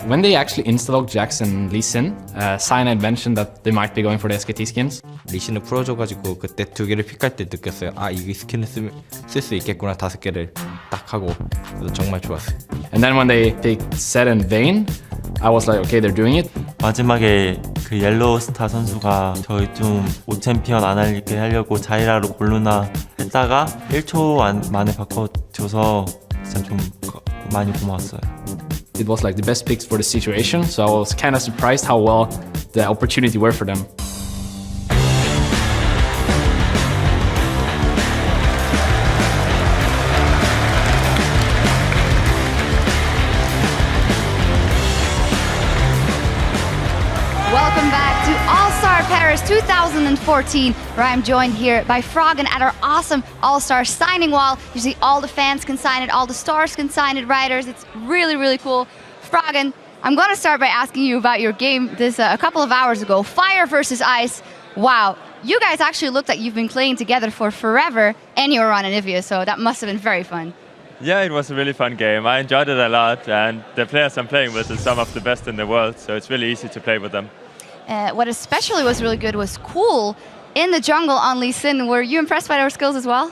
When they actually installed Jax and Lee Sin, Cyanide mentioned that they might be going for the SKT skins. 리신을 풀어줘가지고 그때 두 개를 픽할 때 느꼈어요. 아, 이 스킨을 쓸 수 있겠구나. 5개를 딱 하고 그래서 정말 좋았어요. And then when they picked Zed and Vayne, I was like, okay, they're doing it. 마지막에 그 옐로우 스타 선수가 저희 좀 5챔피언 안 할게 하려고 자이라로 고르나 했다가 1초 만에 바꿔줘서 진짜 좀 많이 고마웠어요. It was like the best picks for the situation, so I was kind of surprised how well the opportunity were for them. Welcome back to All Star Paris 2014, where I'm joined here by Froggen at our awesome All Star signing wall. You see all the fans can sign it, all the stars can sign it, writers. It's really, really cool. Froggen, I'm going to start by asking you about your game this a couple of hours ago, Fire versus Ice. Wow, you guys actually looked like you've been playing together for forever, and you were on Anivia, so that must have been very fun. Yeah, it was a really fun game. I enjoyed it a lot, and the players I'm playing with are some of the best in the world, so it's really easy to play with them. What especially was really good was Cool in the jungle on Lee Sin. Were you impressed by their skills as well?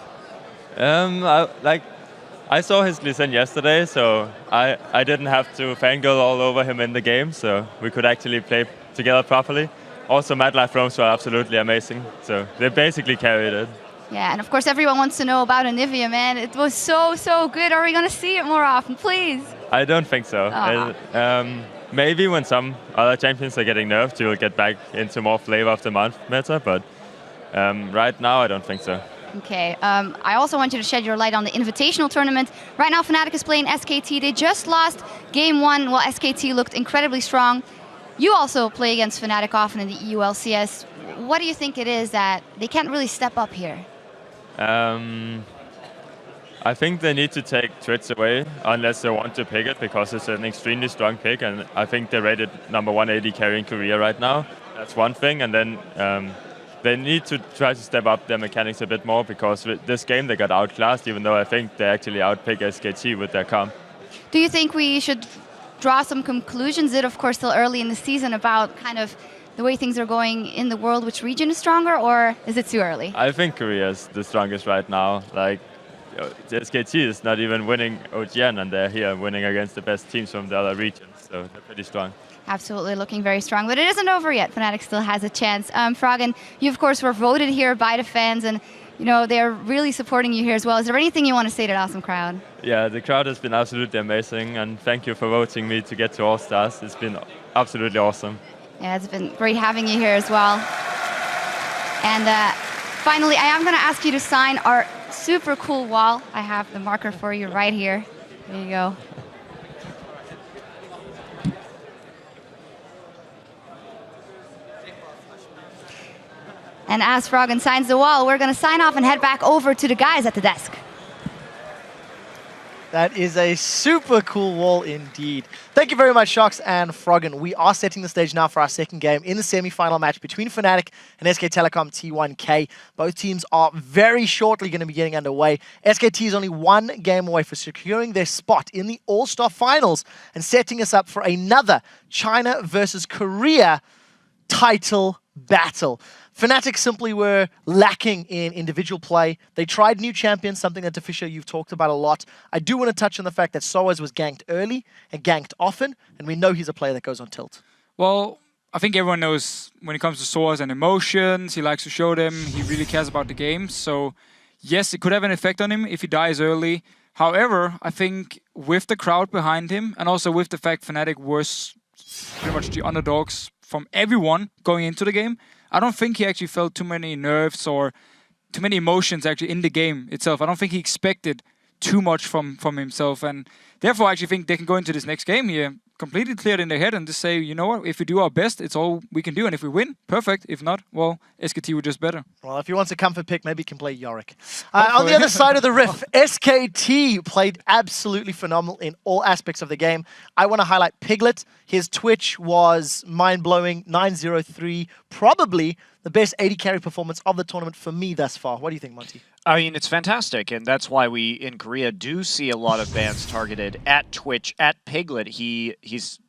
I saw his Lee Sin yesterday, so I didn't have to fangirl all over him in the game, so we could actually play together properly. Also, Mad Life roams were absolutely amazing, so they basically carried it. Yeah, and of course everyone wants to know about Anivia, man. It was so, so good. Are we going to see it more often, please? I don't think so. Maybe when some other champions are getting nerfed, you'll get back into more flavor of the month meta, but right now I don't think so. Okay, I also want you to shed your light on the Invitational Tournament. Right now Fnatic is playing SKT. They just lost game 1 while SKT looked incredibly strong. You also play against Fnatic often in the EULCS. What do you think it is that they can't really step up here? I think they need to take Twitch away unless they want to pick it, because it's an extremely strong pick, and I think they're rated number 180 carry in Korea right now. That's one thing, and then they need to try to step up their mechanics a bit more, because with this game they got outclassed, even though I think they actually outpick SKT with their comp. Do you think we should draw some conclusions? It, of course, still early in the season about kind of the way things are going in the world, which region is stronger, or is it too early? I think Korea is the strongest right now. Like, the SKT is not even winning OGN, and they're here winning against the best teams from the other regions, so they're pretty strong. Absolutely, looking very strong, but it isn't over yet. Fnatic still has a chance. Froggen, you of course were voted here by the fans, and you know they're really supporting you here as well. Is there anything you want to say to the awesome crowd? Yeah, the crowd has been absolutely amazing, and thank you for voting me to get to All Stars. It's been absolutely awesome. Yeah, it's been great having you here as well. And finally, I am going to ask you to sign our super cool wall. I have the marker for you right here. There you go. And as Froggen signs the wall, we're going to sign off and head back over to the guys at the desk. That is a super cool wall indeed. Thank you very much, Shox and Froggen. We are setting the stage now for our second game in the semi-final match between Fnatic and SK Telecom T1K. Both teams are very shortly going to be getting underway. SKT is only one game away for securing their spot in the All Star Finals and setting us up for another China versus Korea title battle. Fnatic simply were lacking in individual play. They tried new champions, something that Fisher you've talked about a lot. I do want to touch on the fact that Soaz was ganked early and ganked often, and we know he's a player that goes on tilt. Well, I think everyone knows when it comes to Soaz and emotions, he likes to show them, he really cares about the game. So yes, it could have an effect on him if he dies early. However, I think with the crowd behind him, and also with the fact Fnatic was pretty much the underdogs from everyone going into the game, I don't think he actually felt too many nerves or too many emotions actually in the game itself. I don't think he expected too much from himself, and therefore I actually think they can go into this next game here completely cleared in their head and just say, you know what, if we do our best, it's all we can do, and if we win, perfect. If not, well, SKT were just better. Well, if he wants a comfort pick, maybe he can play Yorick. On the other side of the rift, SKT played absolutely phenomenal in all aspects of the game. I want to highlight Piglet. His Twitch was mind-blowing, 903, probably the best AD carry performance of the tournament for me thus far. What do you think, Monty? I mean, it's fantastic, and that's why we in Korea do see a lot of bans targeted at Twitch, at Piglet.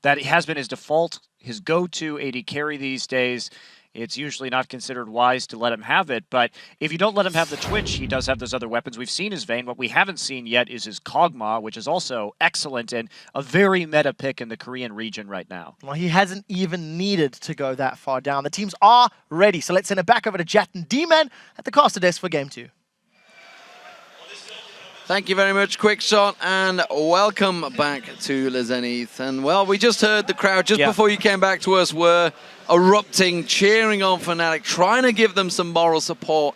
That has been his default, his go-to AD carry these days. It's usually not considered wise to let him have it, but if you don't let him have the Twitch, he does have those other weapons. We've seen his Vayne. What we haven't seen yet is his Kog'Maw, which is also excellent and a very meta pick in the Korean region right now. Well, he hasn't even needed to go that far down. The teams are ready, so let's send it back over to Jat and D-Man at the caster desk for Game 2. Thank you very much, Quickshot, and welcome back to Le Zenith. And well, we just heard the crowd just before you came back to us were erupting, cheering on Fnatic, trying to give them some moral support,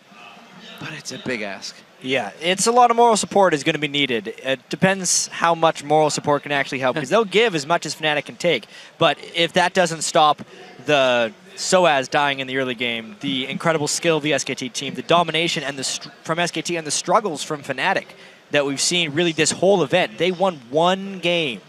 but it's a big ask. Yeah, it's a lot of moral support is going to be needed. It depends how much moral support can actually help, because they'll give as much as Fnatic can take. But if that doesn't stop the SOAS dying in the early game, the incredible skill of the SKT team, the domination and from SKT and the struggles from Fnatic that we've seen really this whole event. They won one game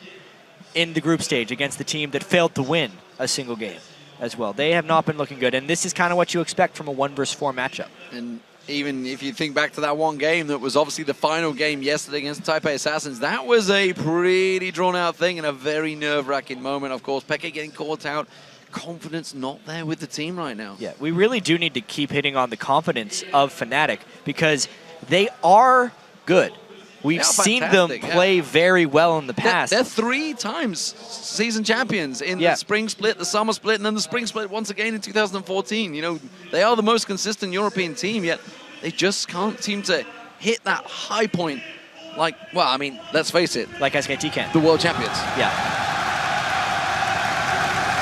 in the group stage against the team that failed to win a single game as well. They have not been looking good, and this is kind of what you expect from a 1 versus 4 matchup. And even if you think back to that one game that was obviously the final game yesterday against Taipei Assassins, that was a pretty drawn-out thing and a very nerve-wracking moment. Of course, Peke getting caught out, confidence not there with the team right now. Yeah, we really do need to keep hitting on the confidence of Fnatic, because they are good. We've seen them play very well in the past. They're 3 times season champions in the spring split, the summer split, and then the spring split once again in 2014. You know, they are the most consistent European team, yet they just can't seem to hit that high point. Like, well, I mean, let's face it. Like SKT can. The world champions. Yeah.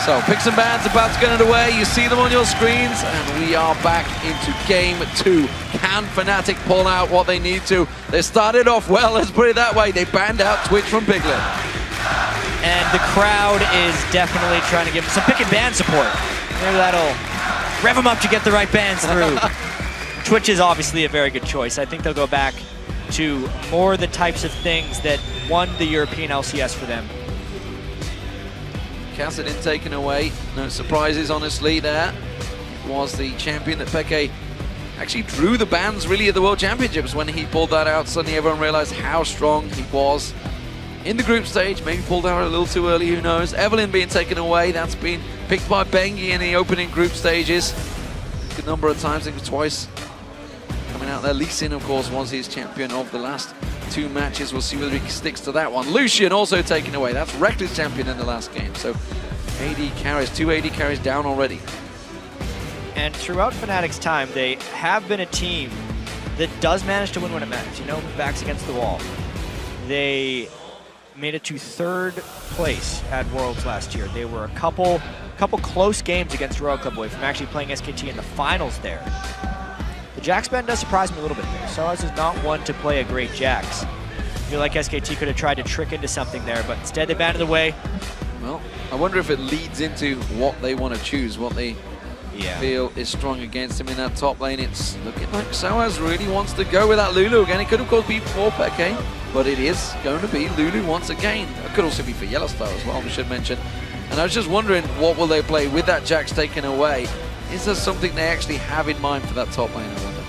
So, picks and bans about to get underway. You see them on your screens, and we are back into Game 2. Can Fnatic pull out what they need to? They started off well, let's put it that way. They banned out Twitch from Piglet. And the crowd is definitely trying to give them some pick and ban support. Maybe that'll rev them up to get the right bans through. Twitch is obviously a very good choice. I think they'll go back to more the types of things that won the European LCS for them. Kassadin taken away. No surprises, honestly, there. It was the champion that Peke actually drew the bans, really, at the World Championships. When he pulled that out, suddenly everyone realized how strong he was. In the group stage, maybe pulled out a little too early, who knows. Evelyn being taken away, that's been picked by Bengi in the opening group stages. A good number of times, I think twice. Coming out there, Lee Sin, of course, was his champion of the last 2 matches. We'll see whether he sticks to that one. Lucian also taken away. That's Reckless champion in the last game. So AD carries, 2 AD carries down already. And throughout Fnatic's time, they have been a team that does manage to win when it matters. You know, backs against the wall. They made it to 3rd place at Worlds last year. They were a couple close games against Royal Club away from actually playing SKT in the finals there. The Jax ban does surprise me a little bit there. SOAS is not one to play a great Jax. I feel like SKT could have tried to trick into something there, but instead they banned it away. Well, I wonder if it leads into what they want to choose, what they feel is strong against him in that top lane. It's looking like SOAS really wants to go with that Lulu again. It could of course be for Peke, but it is going to be Lulu once again. It could also be for Yellowstar as well, we should mention. And I was just wondering, what will they play with that Jax taken away? Is there something they actually have in mind for that top lane, I wonder?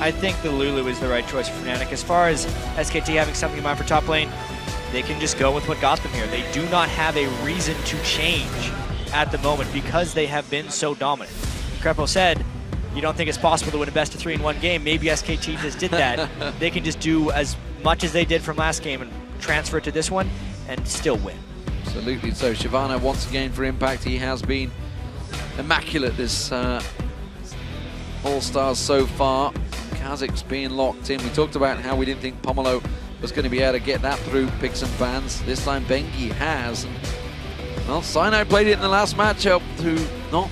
I think the Lulu is the right choice for Fnatic. As far as SKT having something in mind for top lane, they can just go with what got them here. They do not have a reason to change at the moment because they have been so dominant. Crepo said, you don't think it's possible to win a best of 3 in 1 game. Maybe SKT just did that. They can just do as much as they did from last game and transfer it to this one and still win. Absolutely. So Shyvana once again for Impact. He has been immaculate this All-Stars so far. Kazak's being locked in. We talked about how we didn't think Pomelo was going to be able to get that through picks and bans. This time Bengi has. And, well, Cyanide played it in the last matchup to not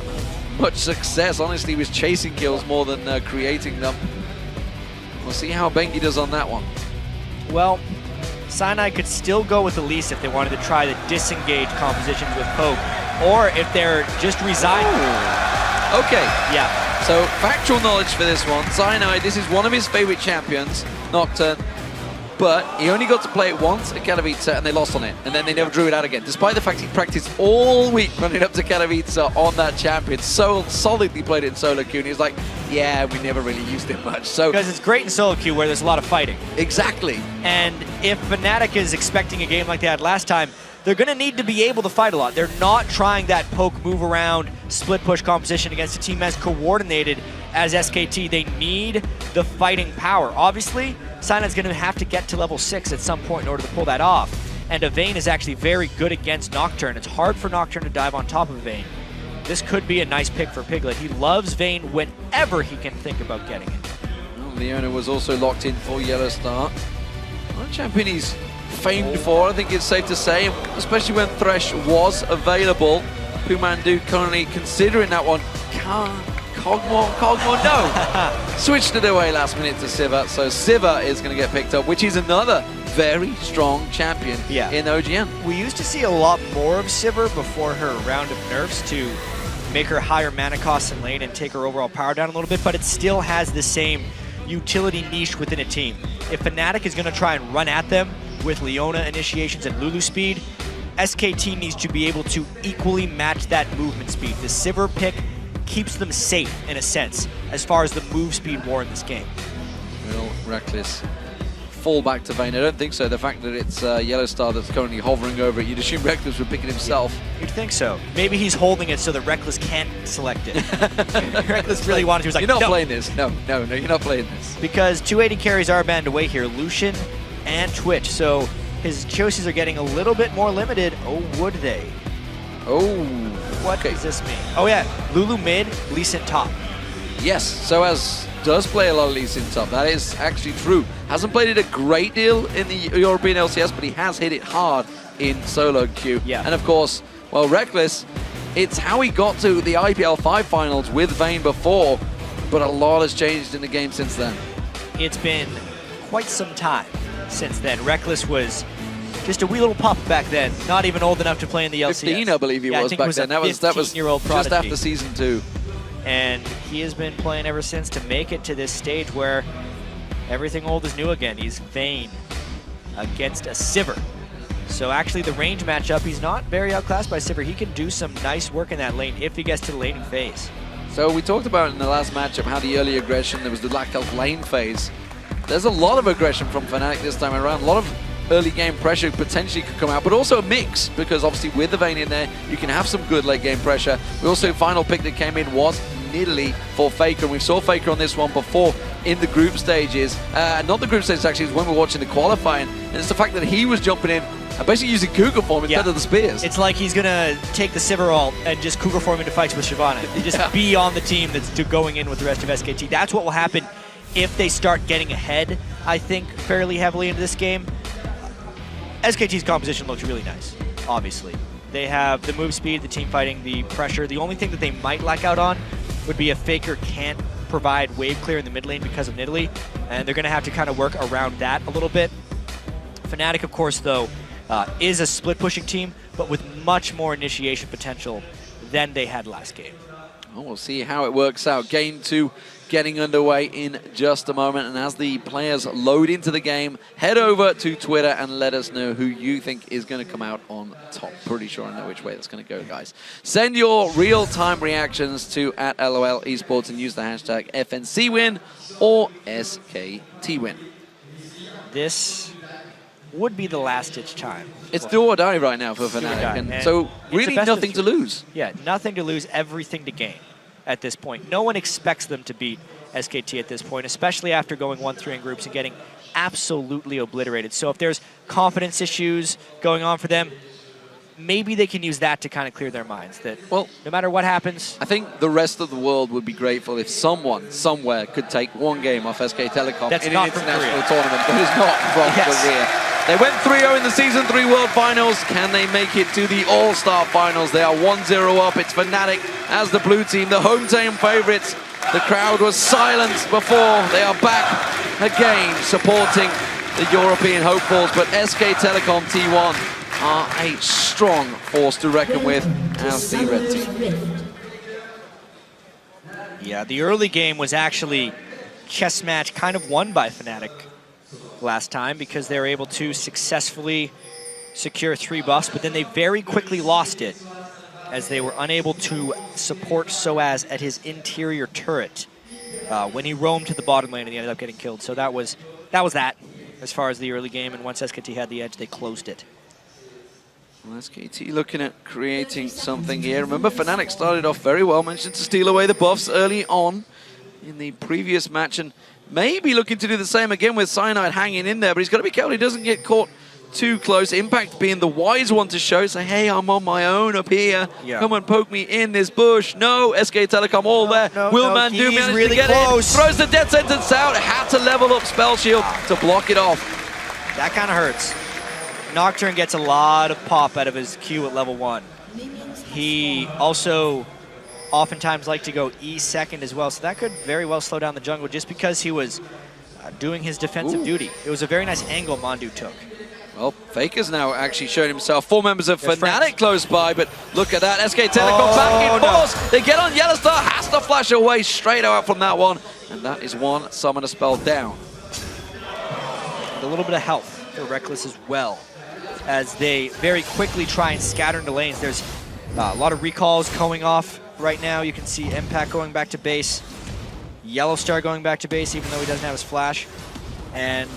much success. Honestly, he was chasing kills more than creating them. We'll see how Bengi does on that one. Well, Cyanide could still go with Elise if they wanted to try the disengage compositions with Poke, or if they're just resigning. Ooh. Okay. Yeah. So, factual knowledge for this one. Cyanide, this is one of his favorite champions, Nocturne. but he only got to play it once at Katowice and they lost on it, and then they never drew it out again, despite the fact he practiced all week running up to Katowice on that champion. So solidly played it in solo queue, and he's like, yeah, we never really used it much. So because it's great in solo queue where there's a lot of fighting. Exactly. And if Fnatic is expecting a game like they had last time, they're going to need to be able to fight a lot. They're not trying that poke, move around, split push composition against a team as coordinated as SKT. They need the fighting power. Obviously, Silent's going to have to get to level 6 at some point in order to pull that off. And a Vayne is actually very good against Nocturne. It's hard for Nocturne to dive on top of Vayne. This could be a nice pick for Piglet. He loves Vayne whenever he can think about getting it. Well, Leona was also locked in for Yellow Star. One champion he's famed for, I think it's safe to say, especially when Thresh was available. Pumandu currently considering that one. Cogmore, no! Switched it away last minute to Sivir, so Sivir is going to get picked up, which is another very strong champion in OGN. We used to see a lot more of Sivir before her round of nerfs to make her higher mana costs in lane and take her overall power down a little bit, but it still has the same utility niche within a team. If Fnatic is going to try and run at them with Leona initiations and Lulu speed, SKT needs to be able to equally match that movement speed. The Sivir pick keeps them safe, in a sense, as far as the move speed war in this game. Will Reckless fall back to Vayne? I don't think so. The fact that it's Yellow Star that's currently hovering over it, you'd assume Reckless would pick it himself. You'd think so. Maybe he's holding it so that Reckless can't select it. Reckless really wanted to. He was like, you're not playing this. No, you're not playing this. Because 280 carries are banned away here. Lucian and Twitch. So his choices are getting a little bit more limited. Oh, would they? Oh. What does this mean? Oh yeah, Lulu mid, Lee Sin top. Yes, Soaz does play a lot of Lee Sin top. That is actually true. Hasn't played it a great deal in the European LCS, but he has hit it hard in solo queue. Yeah. And of course, well, Reckless, it's how he got to the IPL 5 finals with Vayne before, but a lot has changed in the game since then. It's been quite some time since then. Reckless was just a wee little pup back then, not even old enough to play in the LCS. 15, I believe he was back then. That was just after season 2. And he has been playing ever since to make it to this stage where everything old is new again. He's Vayne against a Sivir. So actually the range matchup, he's not very outclassed by Sivir. He can do some nice work in that lane if he gets to the laning phase. So we talked about in the last matchup how the early aggression, there was the lack of lane phase. There's a lot of aggression from Fnatic this time around. A lot of early game pressure potentially could come out, but also a mix, because obviously with the Vayne in there, you can have some good late game pressure. We also, final pick that came in was Nidalee for Faker, and we saw Faker on this one before in the group stages. Not the group stages actually, it was when we were watching the qualifying, and it's the fact that he was jumping in and basically using Cougar form instead of the spears. It's like he's gonna take the Sivir ult and just Cougar form into fights with Shyvana. Just be on the team that's going in with the rest of SKT. That's what will happen if they start getting ahead, I think, fairly heavily into this game. SKT's composition looks really nice, obviously. They have the move speed, the team fighting, the pressure. The only thing that they might lack out on would be if Faker can't provide wave clear in the mid lane because of Nidalee, and they're going to have to kind of work around that a little bit. Fnatic, of course, though, is a split pushing team, but with much more initiation potential than they had last game. Well, we'll see how it works out. Game 2 getting underway in just a moment, and as the players load into the game, head over to Twitter and let us know who you think is going to come out on top. Pretty sure I know which way that's going to go, guys. Send your real-time reactions to @LOL Esports and use the hashtag FNCWin or SKTWin. This would be the last-ditch time. It's do or die right now for Fnatic, and so really nothing to lose. Yeah, nothing to lose, everything to gain at this point. No one expects them to beat SKT at this point, especially after going 1-3 in groups and getting absolutely obliterated. So if there's confidence issues going on for them, maybe they can use that to kind of clear their minds. That, well, no matter what happens, I think the rest of the world would be grateful if someone, somewhere, could take one game off SK Telecom in an international tournament that is not from Korea. They went 3-0 in the Season 3 World Finals. Can they make it to the All Star Finals? They are 1-0 up. It's Fnatic as the blue team, the home team favorites. The crowd was silent before. They are back again supporting the European hopefuls, but SK Telecom T1 are a strong force to reckon with as the red team. Yeah, the early game was actually chess match kind of won by Fnatic. last time because they were able to successfully secure 3 buffs, but then they very quickly lost it as they were unable to support Soaz at his interior turret when he roamed to the bottom lane and he ended up getting killed. So that was that as far as the early game, and once SKT had the edge, they closed it. Well, SKT looking at creating something here. Remember, Fnatic started off very well, managed to steal away the buffs early on in the previous match, and maybe looking to do the same again with Cyanide hanging in there, but he's got to be careful he doesn't get caught too close. Impact being the wise one to show, say, hey, I'm on my own up here. Yeah. Come and poke me in this bush. No, SK Telecom all there. Will Mandu manage really to get close. in. Throws the death sentence out. Had to level up Spell Shield to block it off. That kind of hurts. Nocturne gets a lot of pop out of his Q at level 1. He also oftentimes liked to go E second as well, so that could very well slow down the jungle just because he was doing his defensive duty. It was a very nice angle Mandu took. Well, Faker's now actually shown himself. 4 members of Fnatic close by, but look at that. SK Telecom back in force. They get on Yellowstar, has to flash away straight out from that one. And that is one Summoner spell down. A little bit of health for Reckless as well, as they very quickly try and scatter into lanes. There's a lot of recalls going off right now. You can see Impact going back to base, Yellowstar going back to base, even though he doesn't have his flash. And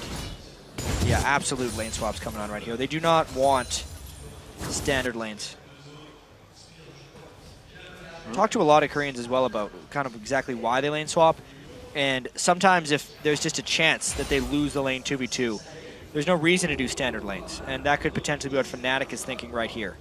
yeah, absolute lane swaps coming on right here. They do not want standard lanes. Talk to a lot of Koreans as well about kind of exactly why they lane swap. And sometimes if there's just a chance that they lose the lane 2v2, there's no reason to do standard lanes. And that could potentially be what Fnatic is thinking right here.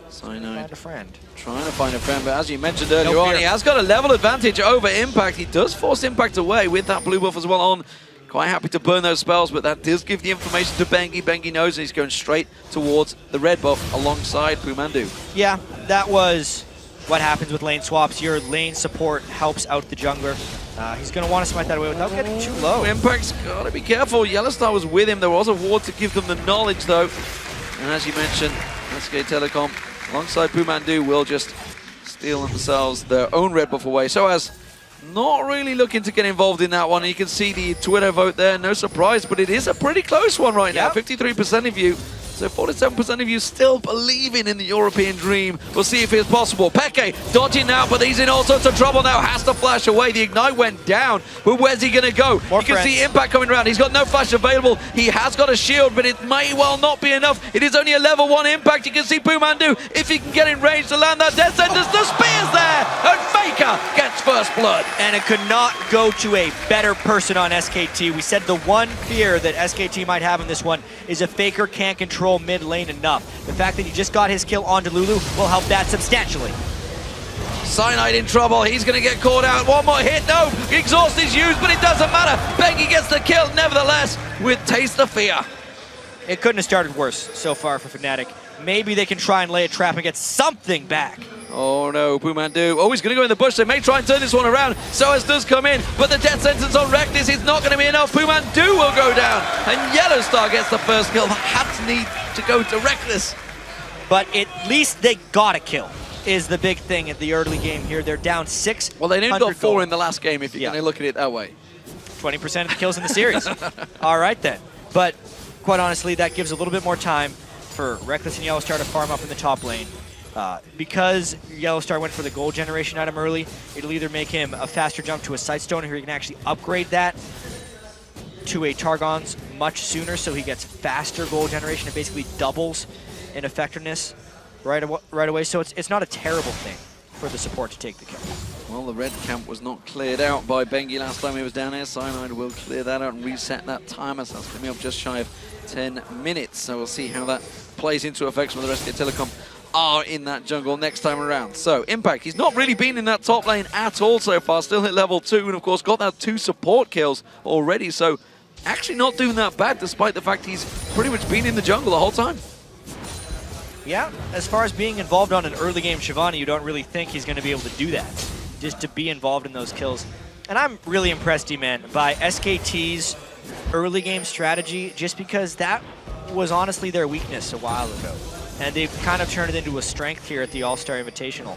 Cyanide find a friend. Trying to find a friend, but as you mentioned earlier on, he has got a level advantage over Impact. He does force Impact away with that blue buff as well on. Quite happy to burn those spells, but that does give the information to Bengi. Bengi knows he's going straight towards the red buff alongside Pumandu. Yeah, that was what happens with lane swaps. Your lane support helps out the jungler. He's going to want to smite that away without getting too low. Impact's got to be careful. Yellowstar was with him. There was a ward to give them the knowledge, though. And as you mentioned, SK Telecom alongside Pumandu will just steal themselves their own red buff away. So as not really looking to get involved in that one. And you can see the Twitter vote there. No surprise, but it is a pretty close one right now. 53% of you. So 47% of you still believing in the European dream. We'll see if it's possible. Peke dodging now, but he's in all sorts of trouble now. Has to flash away. The Ignite went down, but where's he going to go? You can see Impact coming around. He's got no flash available. He has got a shield, but it may well not be enough. It is only a level 1 Impact. You can see Pumandu, if he can get in range to land that death sentence. The spear's there, and Faker gets first blood. And it could not go to a better person on SKT. We said the one fear that SKT might have in this one is if Faker can't control mid lane enough. The fact that he just got his kill onto Lulu will help that substantially. Cyanide in trouble. He's going to get caught out. One more hit. No, exhaust is used, but it doesn't matter. Bengi gets the kill nevertheless with Taste of Fear. It couldn't have started worse so far for Fnatic. Maybe they can try and lay a trap and get something back. Oh no, Pumandu. Oh, he's going to go in the bush. They may try and turn this one around. Soaz does come in, but the death sentence on Reckless is not going to be enough. Pumandu will go down, and Yellowstar gets the first kill. That had to need to go to Reckless. But at least they got a kill, is the big thing at the early game here. They're down 6. Well, they only got 4 in the last game, if you're going to look at it that way. 20% of the kills in the series. All right, then. But quite honestly, that gives a little bit more time for Reckless and Yellowstar to farm up in the top lane. Because Yellowstar went for the gold generation item early, it'll either make him a faster jump to a Sightstone, or he can actually upgrade that to a Targon's much sooner, so he gets faster gold generation. It basically doubles in effectiveness right away. So it's not a terrible thing for the support to take the kill. Well, the red camp was not cleared out by Bengi last time he was down there. Cyanide will clear that out and reset that timer, so that's going to be up just shy of 10 minutes. So we'll see how that plays into effect when the rest of Telecom are in that jungle next time around. So Impact, he's not really been in that top lane at all so far, still hit level 2, and of course got that 2 support kills already, so actually not doing that bad despite the fact he's pretty much been in the jungle the whole time. Yeah, as far as being involved on an early game Shivani, you don't really think he's going to be able to do that, just to be involved in those kills. And I'm really impressed, D-Man, by SKT's early game strategy, just because that was honestly their weakness a while ago. And they've kind of turned it into a strength here at the All Star Invitational.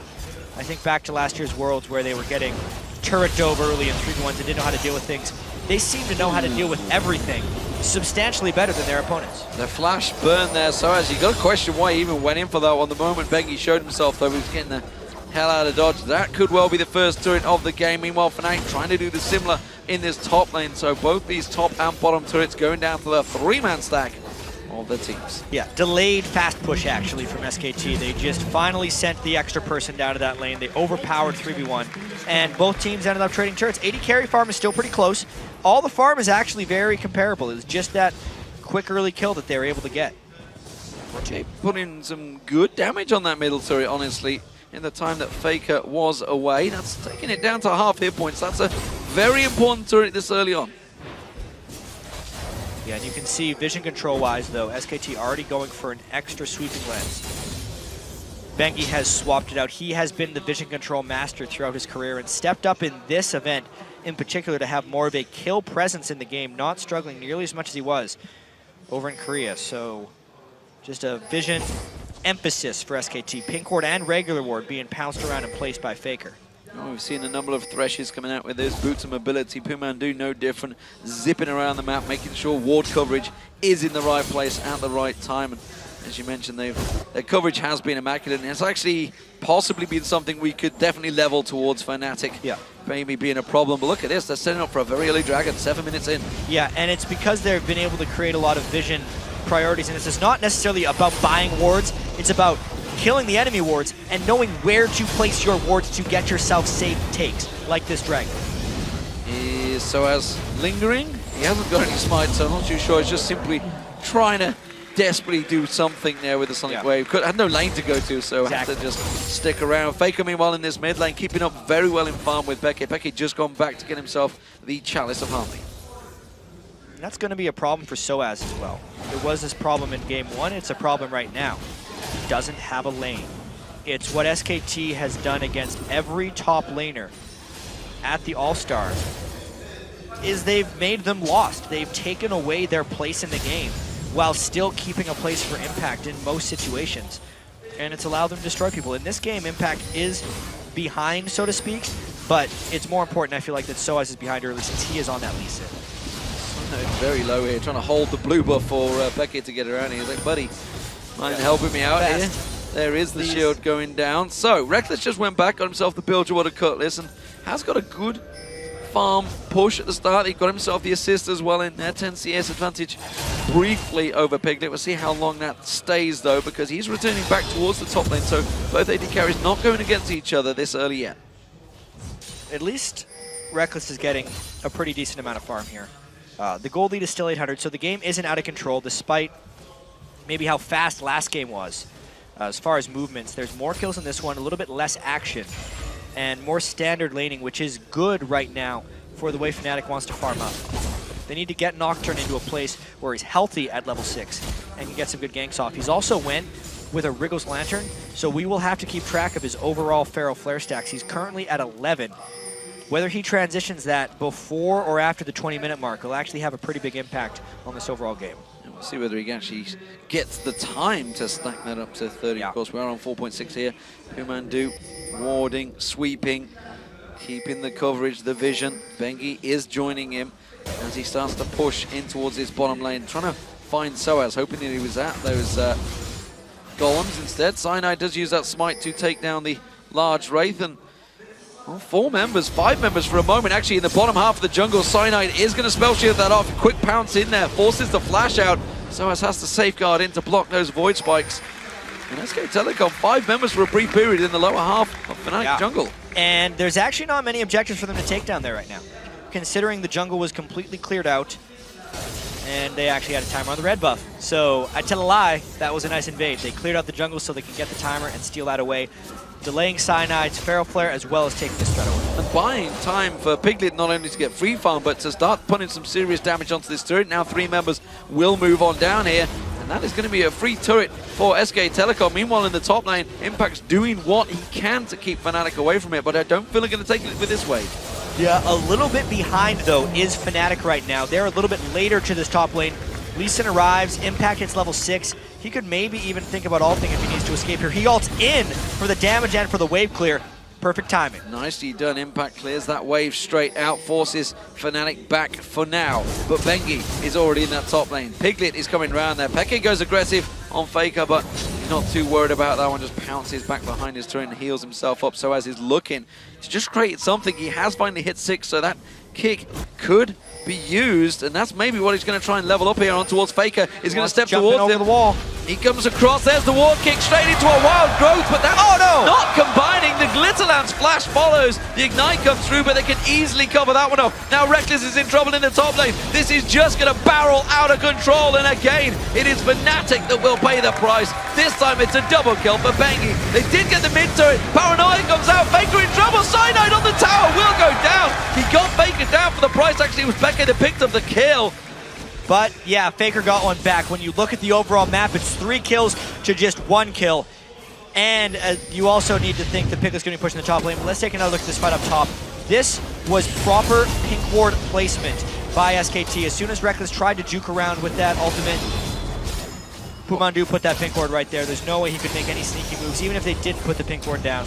I think back to last year's Worlds where they were getting turret dove early and 3v1s and didn't know how to deal with things. they seem to know how to deal with everything substantially better than their opponents. The flash burn there, so as you got to question why he even went in for that one. The moment Bengi showed himself, though, he was getting the hell out of dodge. That could well be the first turret of the game. Meanwhile, Fnatic trying to do the similar in this top lane. So both these top and bottom turrets going down to the 3-man stack of the teams. Yeah, delayed fast push actually from SKT. They just finally sent the extra person down to that lane. They overpowered 3v1, and both teams ended up trading turrets. 80 carry farm is still pretty close. All the farm is actually very comparable. It's just that quick early kill that they were able to get. Okay, putting some good damage on that middle turret, honestly, in the time that Faker was away. That's taking it down to half hit points. That's a very important turret this early on. Yeah, and you can see vision control-wise, though, SKT already going for an extra sweeping lens. Bengi has swapped it out. He has been the vision control master throughout his career and stepped up in this event in particular to have more of a kill presence in the game, not struggling nearly as much as he was over in Korea. So just a vision emphasis for SKT. Pink ward and regular ward being pounced around and placed by Faker. Oh, we've seen a number of Threshes coming out with this. Boots of mobility. Pumandu no different. Zipping around the map, making sure ward coverage is in the right place at the right time. And as you mentioned, their coverage has been immaculate. And it's actually possibly been something we could definitely level towards Fnatic. Yeah. Maybe being a problem. But look at this. They're setting up for a very early Dragon, 7 minutes in. Yeah, and it's because they've been able to create a lot of vision priorities. And this is not necessarily about buying wards. It's about killing the enemy wards and knowing where to place your wards to get yourself safe takes, like this Dragon. Is SOAS lingering? He hasn't got any smite, so I'm not too sure. He's just simply trying to desperately do something there with the Sonic Wave. Had no lane to go to, so had to just stick around. Faker, meanwhile, in this mid lane, keeping up very well in farm with Becky. Becky just gone back to get himself the Chalice of Harmony. And that's going to be a problem for SOAS as well. There was this problem in game 1, it's a problem right now. He doesn't have a lane. It's what SKT has done against every top laner at the All-Star, is they've made them lost. They've taken away their place in the game while still keeping a place for Impact in most situations. And it's allowed them to destroy people. In this game, Impact is behind, so to speak, but it's more important, I feel like, that SOAS is behind early since he is on that Lee Sin. Very low here, trying to hold the blue buff for Becky to get around here. He's like, buddy, mind helping me out here? There is the shield going down. So, Reckless just went back, got himself the Bilgewater Cutlass, and has got a good farm push at the start. He got himself the assist as well in there, 10 CS advantage briefly over Piglet. We'll see how long that stays, though, because he's returning back towards the top lane, so both AD carries not going against each other this early yet. At least Reckless is getting a pretty decent amount of farm here. The gold lead is still 800, so the game isn't out of control, despite maybe how fast last game was. As far as movements, there's more kills in this one, a little bit less action, and more standard laning, which is good right now for the way Fnatic wants to farm up. They need to get Nocturne into a place where he's healthy at level 6 and can get some good ganks off. He's also went with a Wriggles Lantern, so we will have to keep track of his overall Feral Flare stacks. He's currently at 11. Whether he transitions that before or after the 20-minute mark will actually have a pretty big impact on this overall game. We'll see whether he actually gets the time to stack that up to 30. Of course, we are on 4.6 here. Pumandu warding, sweeping, keeping the coverage, the vision. Bengi is joining him as he starts to push in towards his bottom lane, trying to find SOAS, hoping that he was at those golems instead. Cyanide does use that smite to take down the large Wraith, and well, 5 members for a moment. Actually, in the bottom half of the jungle, Cyanide is going to spell shield that off. Quick pounce in there, forces the flash out. SOAS has to safeguard in to block those void spikes. And SK Telecom, 5 members for a brief period in the lower half of Fnatic jungle. And there's actually not many objectives for them to take down there right now, considering the jungle was completely cleared out and they actually had a timer on the red buff. So I tell a lie, that was a nice invade. They cleared out the jungle so they can get the timer and steal that away, delaying Cyanide's Feral Flare as well as taking this threat away. And buying time for Piglet not only to get free farm, but to start putting some serious damage onto this turret. Now 3 members will move on down here, and that is going to be a free turret for SK Telecom. Meanwhile, in the top lane, Impact's doing what he can to keep Fnatic away from it, but I don't feel they're going to take it with this wave. Yeah, a little bit behind, though, is Fnatic right now. They're a little bit later to this top lane. Lee Sin arrives, Impact hits level 6. He could maybe even think about ulting if he needs to escape here. He ults in for the damage and for the wave clear. Perfect timing. Nicely done. Impact clears that wave straight out, forces Fnatic back for now. But Bengi is already in that top lane. Piglet is coming around there. Peke goes aggressive on Faker, but he's not too worried about that one. Just pounces back behind his turret and heals himself up. So as he's looking to just create something, he has finally hit 6, so that kick could be used, and that's maybe what he's going to try and level up here on towards Faker. He's going to step towards him. The wall. He comes across, there's the ward kick straight into a wild growth, but that's not combining. The Glitterlance flash follows, the Ignite comes through, but they can easily cover that one up. Now Reckless is in trouble in the top lane. This is just going to barrel out of control, and again, it is Fnatic that will pay the price. This time it's a double kill for Bengi. They did get the mid turret, Paranoia comes out, Faker in trouble, Cyanide on the tower will go down. He got Faker down for the price, actually it was Peke that picked up the kill. But yeah, Faker got one back. When you look at the overall map, it's 3 kills to just 1 kill. And you also need to think the Piglet's going to be pushing the top lane. But let's take another look at this fight up top. This was proper pink ward placement by SKT. As soon as Reckless tried to juke around with that ultimate, Pumandu put that pink ward right there. There's no way he could make any sneaky moves. Even if they didn't put the pink ward down,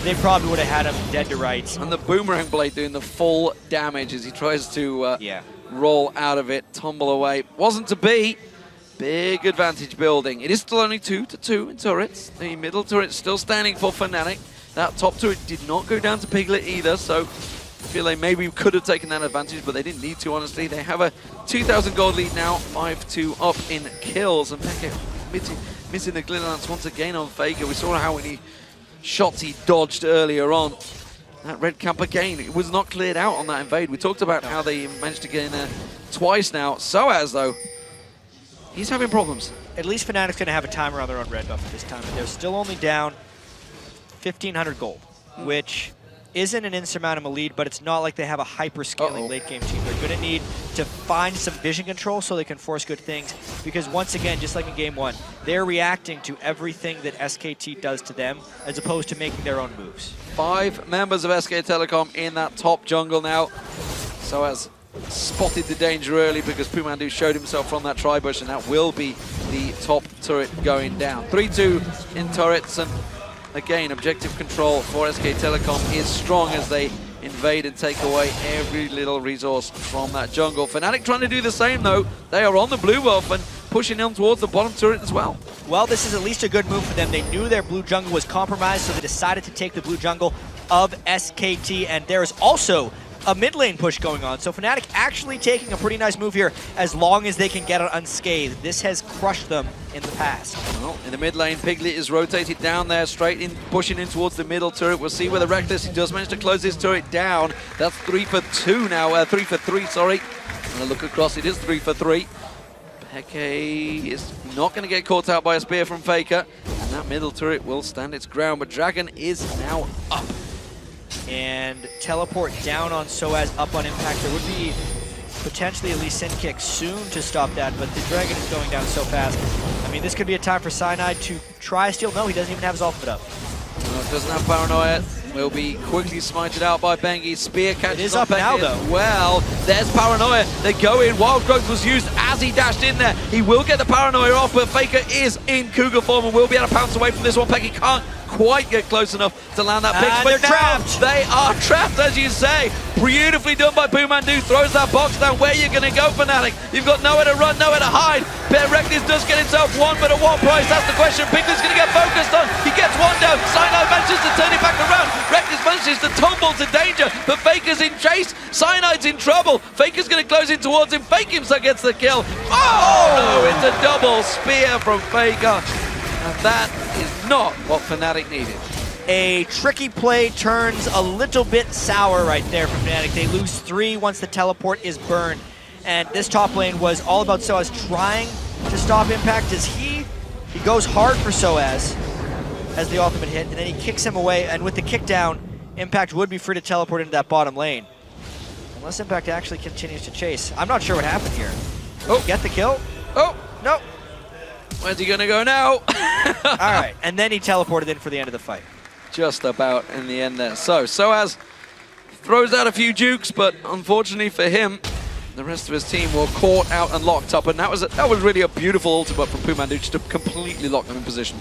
they probably would have had him dead to rights. And the Boomerang Blade doing the full damage as he tries to roll out of it, tumble away. Wasn't to be. Big advantage building. It is still only 2-2 in turrets. The middle turret still standing for Fnatic. That top turret did not go down to Piglet either, so I feel they maybe could have taken that advantage, but they didn't need to, honestly. They have a 2,000 gold lead now, 5-2 up in kills, and Peke missing the Glitterlance once again on Faker. We saw how many shots he dodged earlier on. That red camp again, it was not cleared out on that invade. We talked about how they managed to get in there twice now. Soaz, though, he's having problems. At least Fnatic's going to have a timer on their own red buff at this time, and they're still only down 1,500 gold, which isn't an insurmountable lead, but it's not like they have a hyper-scaling late-game team. They're going to need to find some vision control so they can force good things, because once again, just like in Game 1, they're reacting to everything that SKT does to them, as opposed to making their own moves. 5 members of SK Telecom in that top jungle now. Soaz spotted the danger early because Pumandu showed himself from that tri-bush, and that will be the top turret going down. 3-2 in turrets, and again, objective control for SK Telecom is strong as they invade and take away every little resource from that jungle. Fnatic trying to do the same though. They are on the blue buff and pushing them towards the bottom turret as well. Well, this is at least a good move for them. They knew their blue jungle was compromised, so they decided to take the blue jungle of SKT, and there is also a mid lane push going on. So Fnatic actually taking a pretty nice move here as long as they can get it unscathed. This has crushed them in the past. Well, in the mid lane, Piglet is rotated down there, straight in, pushing in towards the middle turret. We'll see whether Reckless, he does manage to close this turret down. That's 3 for 2 now, 3 for 3, sorry. I'm gonna look across, it is 3 for 3. Peke is not going to get caught out by a spear from Faker, and that middle turret will stand its ground, but Dragon is now up. And teleport down on Soaz, up on Impact. There would be potentially at least Sin Kick soon to stop that, but the Dragon is going down so fast. I mean, this could be a time for Cyanide to try steal. No, he doesn't even have his ultimate up. No, doesn't have Paranoia. Will be quickly smited out by Bengi. Spear catches it is on up now, Bengi though. as well. There's Paranoia. They go in. Wild Growth was used as he dashed in there. He will get the Paranoia off, but Faker is in Cougar form and will be able to pounce away from this one. Peggy can't quite get close enough to land that pick, but they're trapped. They are trapped, as you say. Beautifully done by Pumandu. Throws that box down. Where you're going to go, Fnatic? You've got nowhere to run, nowhere to hide. Reckless does get himself one, but at what price? That's the question. Piglet's going to get focused on. He gets one down. Cyanide manages to turn it back around. Reckless manages to tumble to danger, but Faker's in chase. Cyanide's in trouble. Faker's going to close in towards him. Fake himself gets the kill. Oh no, it's a double spear from Faker. And that is not what Fnatic needed. A tricky play turns a little bit sour right there for Fnatic. They lose 3 once the teleport is burned. And this top lane was all about Soaz trying to stop Impact as he goes hard for Soaz as the ultimate hit, and then he kicks him away, and with the kick down, Impact would be free to teleport into that bottom lane. Unless Impact actually continues to chase. I'm not sure what happened here. Oh, get the kill? Oh, no. Where's he going to go now? All right, and then he teleported in for the end of the fight. Just about in the end there. So, Soaz throws out a few jukes, but unfortunately for him, the rest of his team were caught out and locked up, and that was really a beautiful ultimate from Pumandu just to completely lock them in position.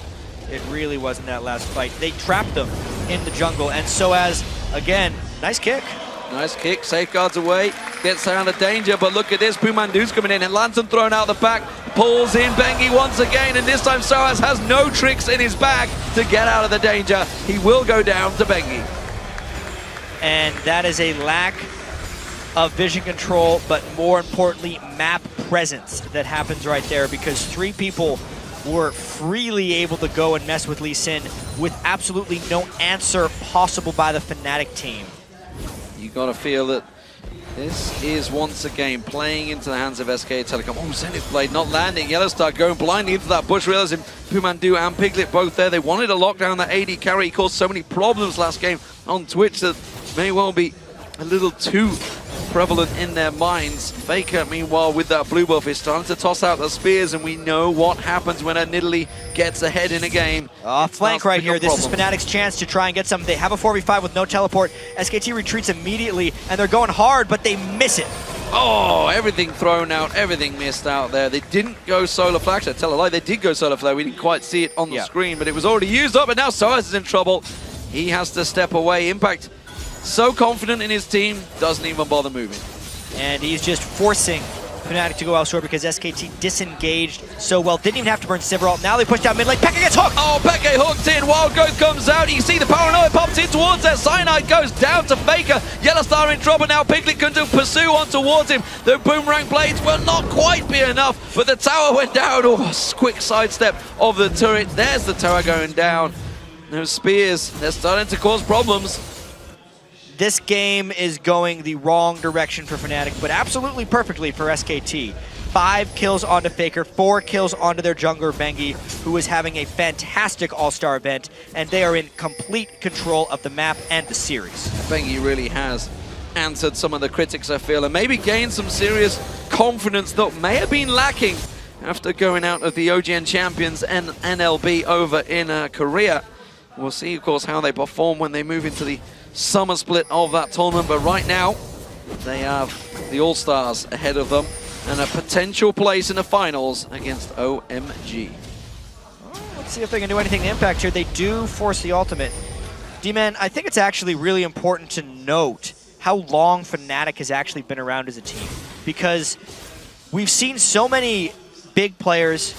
It really was in that last fight. They trapped them in the jungle. And Soaz, again, nice kick. Nice kick, safeguards away, gets out of danger, but look at this, Pumandu's coming in, and Lantern thrown out the back, pulls in Bengi once again, and this time Soaz has no tricks in his bag to get out of the danger. He will go down to Bengi. And that is a lack of vision control, but more importantly, map presence that happens right there, because 3 people were freely able to go and mess with Lee Sin with absolutely no answer possible by the Fnatic team. You got to feel that this is once again playing into the hands of SKT Telecom. Oh, Zenith Blade not landing. Yellowstar going blindly into that bush, realizing Pumandu and Piglet both there. They wanted to lock down that AD carry. He caused so many problems last game on Twitch that may well be a little too prevalent in their minds. Faker, meanwhile, with that blue buff, is starting to toss out the spears, and we know what happens when a Nidalee gets ahead in a game. Flank right here. This is Fnatic's chance to try and get something. They have a 4v5 with no teleport. SKT retreats immediately, and they're going hard, but they miss it. Oh, everything thrown out, everything missed out there. They didn't go solar flare. Actually, I tell a lie, they did go solar flare. We didn't quite see it on the screen, but it was already used up, and now Soaz is in trouble. He has to step away. Impact, so confident in his team, doesn't even bother moving. And he's just forcing Fnatic to go elsewhere because SKT disengaged so well. Didn't even have to burn Sivralt. Now they push down mid lane. Peke gets hooked! Oh, Peke hooked in. Wild Growth comes out. You see the paranoia pops in towards there. Cyanide goes down to Faker. Yellowstar in trouble now. Piglet can pursue on towards him. The boomerang blades will not quite be enough, but the tower went down. Oh, quick sidestep of the turret. There's the tower going down. No spears. They're starting to cause problems. This game is going the wrong direction for Fnatic, but absolutely perfectly for SKT. 5 kills onto Faker, 4 kills onto their jungler Bengi, who is having a fantastic All-Star event, and they are in complete control of the map and the series. Bengi really has answered some of the critics, I feel, and maybe gained some serious confidence that may have been lacking after going out of the OGN Champions and NLB over in Korea. We'll see, of course, how they perform when they move into the summer split of that tournament, but right now they have the All-Stars ahead of them and a potential place in the finals against OMG. Let's see if they can do anything to impact here. They do force the ultimate. D-Man, I think it's actually really important to note how long Fnatic has actually been around as a team, because we've seen so many big players,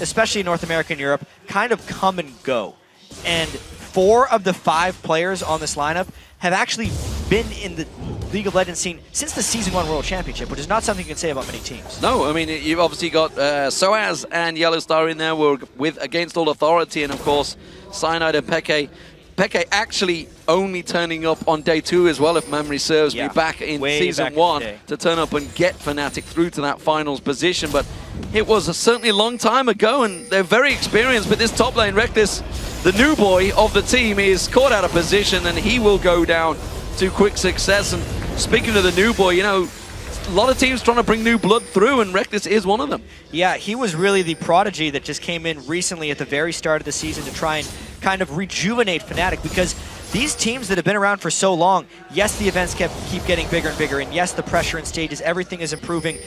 especially in North America and Europe, kind of come and go. And 4 of the 5 players on this lineup have actually been in the League of Legends scene since the Season 1 World Championship, which is not something you can say about many teams. No, I mean, you've obviously got Soaz and Yellowstar in there with Against All Authority, and of course, Cyanide and Peke. Peke actually only turning up on day 2 as well, if memory serves me, back in Season 1 to turn up and get Fnatic through to that finals position. But it was certainly a long time ago, and they're very experienced, but this top lane, Reckless, the new boy of the team, is caught out of position, and he will go down to quick success. And speaking of the new boy, you know, a lot of teams trying to bring new blood through, and Reckless is one of them. Yeah, he was really the prodigy that just came in recently at the very start of the season to try and kind of rejuvenate Fnatic, because these teams that have been around for so long, yes, the events keep getting bigger and bigger, and yes, the pressure in stages, everything is improving,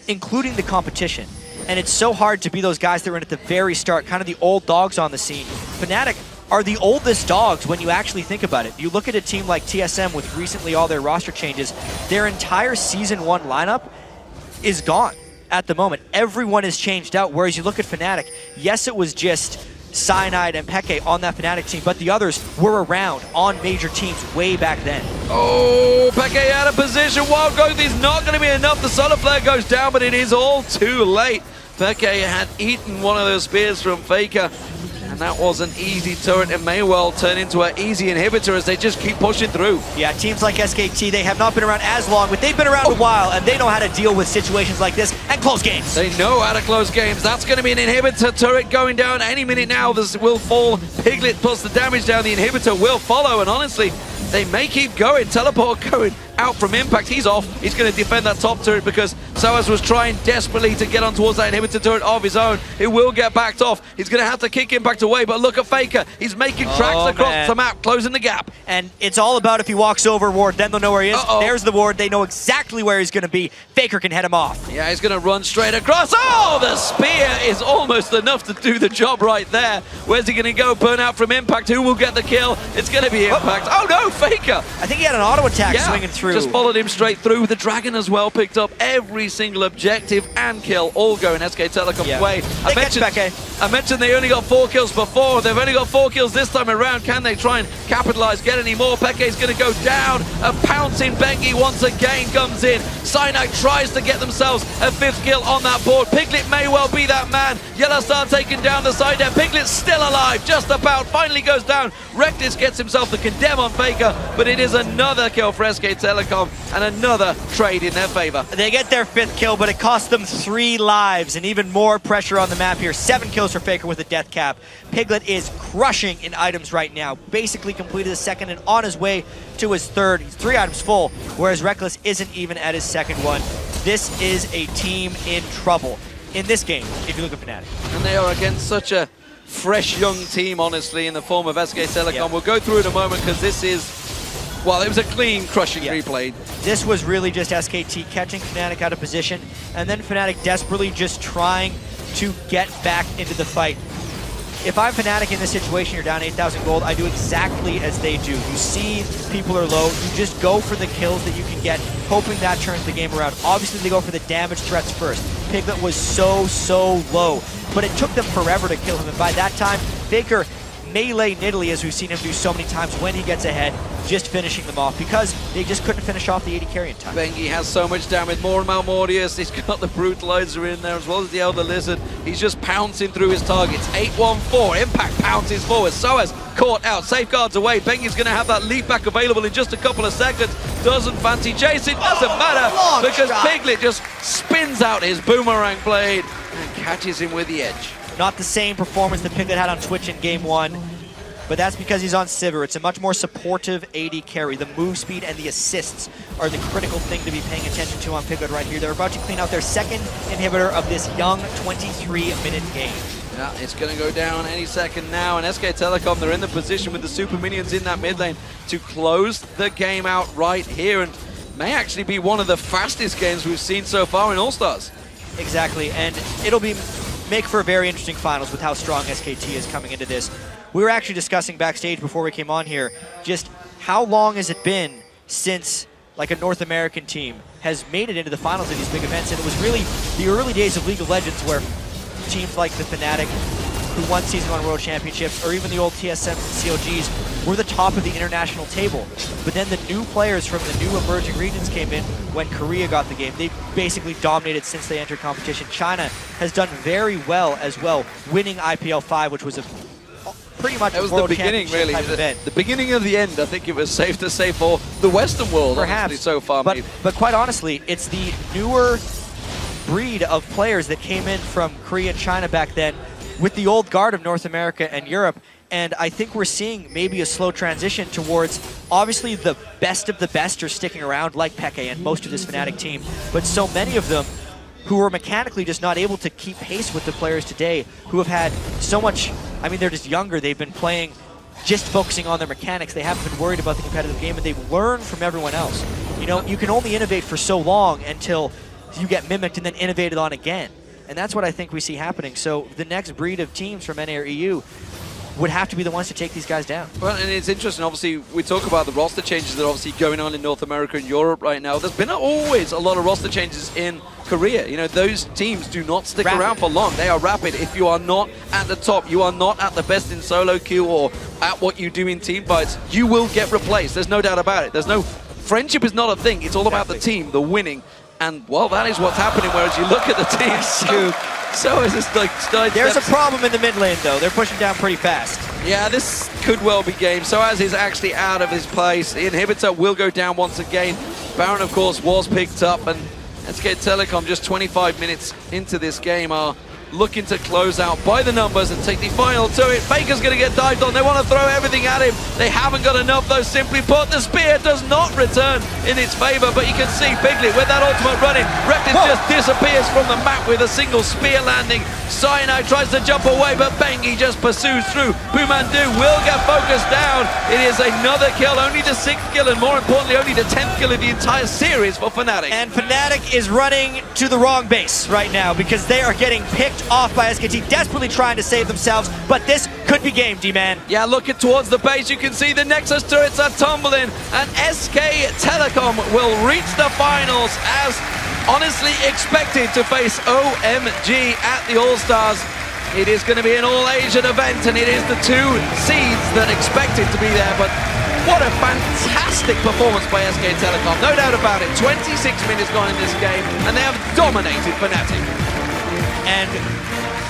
including the competition. And it's so hard to be those guys that were in at the very start, kind of the old dogs on the scene. Fnatic are the oldest dogs when you actually think about it. You look at a team like TSM with recently all their roster changes, their entire Season 1 lineup is gone at the moment. Everyone is changed out, whereas you look at Fnatic, yes, it was just Cyanide and Peke on that Fnatic team, but the others were around on major teams way back then. Oh, Peke out of position. Wild Growth is not going to be enough. The solar flare goes down, but it is all too late. Peke had eaten one of those spears from Faker, and that was an easy turret. It may well turn into an easy inhibitor as they just keep pushing through. Yeah, teams like SKT, they have not been around as long, but they've been around a while, and they know how to deal with situations like this and close games. They know how to close games. That's going to be an inhibitor turret going down any minute now. This will fall. Piglet plus the damage down. The inhibitor will follow, and honestly, they may keep going. Teleport going out from Impact. He's off. He's going to defend that top turret because Soaz was trying desperately to get on towards that inhibitor turret of his own. It will get backed off. He's going to have to kick Impact away, but look at Faker. He's making tracks across the map, closing the gap. And it's all about if he walks over Ward, then they'll know where he is. There's the Ward. They know exactly where he's going to be. Faker can head him off. Yeah, he's going to run straight across. Oh, the spear is almost enough to do the job right there. Where's he going to go? Burnout from Impact. Who will get the kill? It's going to be Impact. Oh, no, Faker. I think he had an auto attack swinging through. Just followed him straight through. The Dragon as well picked up every single objective and kill, all going SK Telecom's way. I mentioned they only got 4 kills before. They've only got 4 kills this time around. Can they try and capitalize, get any more? Peke's going to go down. A pouncing Bengi once again comes in. Cyanide tries to get themselves a 5th kill on that board. Piglet may well be that man. Yellow Star taking down the side there. Piglet's still alive, just about. Finally goes down. Reckless gets himself the condemn on Faker, but it is another kill for SK Telecom and another trade in their favor. They get their 5th kill, but it cost them 3 lives and even more pressure on the map here. 7 kills for Faker with a death cap. Piglet is crushing in items right now. Basically completed the 2nd and on his way to his 3rd. He's 3 items full, whereas Reckless isn't even at his 2nd one. This is a team in trouble in this game, if you look at Fnatic. And they are against such a fresh young team, honestly, in the form of SK Telecom. We'll go through it in a moment because this is, well, it was a clean, crushing replay. This was really just SKT catching Fnatic out of position, and then Fnatic desperately just trying to get back into the fight. If I'm Fnatic in this situation, you're down 8,000 gold, I do exactly as they do. You see people are low, you just go for the kills that you can get, hoping that turns the game around. Obviously, they go for the damage threats first. Piglet was so low, but it took them forever to kill him, and by that time, Faker melee Nidalee, as we've seen him do so many times when he gets ahead, just finishing them off because they just couldn't finish off the AD carry in time. Bengi has so much damage, more and Malmortius, he's got the Brutalizer in there as well as the Elder Lizard. He's just pouncing through his targets. 8-1-4, Impact pounces forward. Soaz caught out, safeguards away. Bengi's going to have that leap back available in just a couple of seconds. Doesn't fancy chasing, doesn't matter because Piglet just spins out his boomerang blade and catches him with the edge. Not the same performance that Piglet had on Twitch in Game 1, but that's because he's on Sivir. It's a much more supportive AD carry. The move speed and the assists are the critical thing to be paying attention to on Piglet right here. They're about to clean out their 2nd inhibitor of this young 23-minute game. Yeah, it's going to go down any second now, and SK Telecom, they're in the position with the super minions in that mid lane to close the game out right here, and may actually be one of the fastest games we've seen so far in All Stars. Exactly, and it'll make for a very interesting finals with how strong SKT is coming into this. We were actually discussing backstage before we came on here just how long has it been since like a North American team has made it into the finals of these big events, and it was really the early days of League of Legends where teams like the Fnatic, who won Season 1 World Championships, or even the old TSMs and CLGs, were the top of the international table. But then the new players from the new emerging regions came in when Korea got the game. They basically dominated since they entered competition. China has done very well as well, winning IPL 5, which was a pretty much that was the beginning, really. The beginning of the end, I think it was safe to say, for the Western world, perhaps so far. But quite honestly, it's the newer breed of players that came in from Korea and China back then with the old guard of North America and Europe. And I think we're seeing maybe a slow transition towards, obviously, the best of the best are sticking around, like Peke and most of this Fnatic team. But so many of them who are mechanically just not able to keep pace with the players today, who have had so much, I mean, they're just younger. They've been playing, just focusing on their mechanics. They haven't been worried about the competitive game, and they've learned from everyone else. You know, you can only innovate for so long until you get mimicked and then innovated on again. And that's what I think we see happening. So the next breed of teams from NA or EU would have to be the ones to take these guys down. Well, and it's interesting, obviously, we talk about the roster changes that are obviously going on in North America and Europe right now. There's been always a lot of roster changes in Korea. You know, those teams do not stick around for long. They are rapid. If you are not at the top, you are not at the best in solo queue or at what you do in team fights, you will get replaced. There's no doubt about it. There's no, friendship is not a thing. It's all about the team, the winning. And, well, that is what's happening, whereas you look at the team, so is this like... There's a problem in the mid lane, though. They're pushing down pretty fast. Yeah, this could well be game. So as is actually out of his place. The inhibitor will go down once again. Baron, of course, was picked up, and SK Telecom, just 25 minutes into this game, are looking to close out by the numbers and take the final to it. Faker's going to get dived on. They want to throw everything at him. They haven't got enough, though. Simply put, the spear does not return in its favor, but you can see Piglet with that ultimate running. Reckless just disappears from the map with a single spear landing. Cyanide tries to jump away, but Bengi just pursues through. Pumandu will get focused down. It is another kill, only the 6th kill, and more importantly, only the 10th kill of the entire series for Fnatic. And Fnatic is running to the wrong base right now because they are getting picked off by SKT, desperately trying to save themselves, but this could be game, D-Man. Yeah, looking towards the base, you can see the Nexus turrets are tumbling, and SK Telecom will reach the finals as honestly expected to face OMG at the All-Stars. It is going to be an all-Asian event, and it is the 2 seeds that expected to be there, but what a fantastic performance by SK Telecom, no doubt about it. 26 minutes gone in this game, and they have dominated Fnatic. And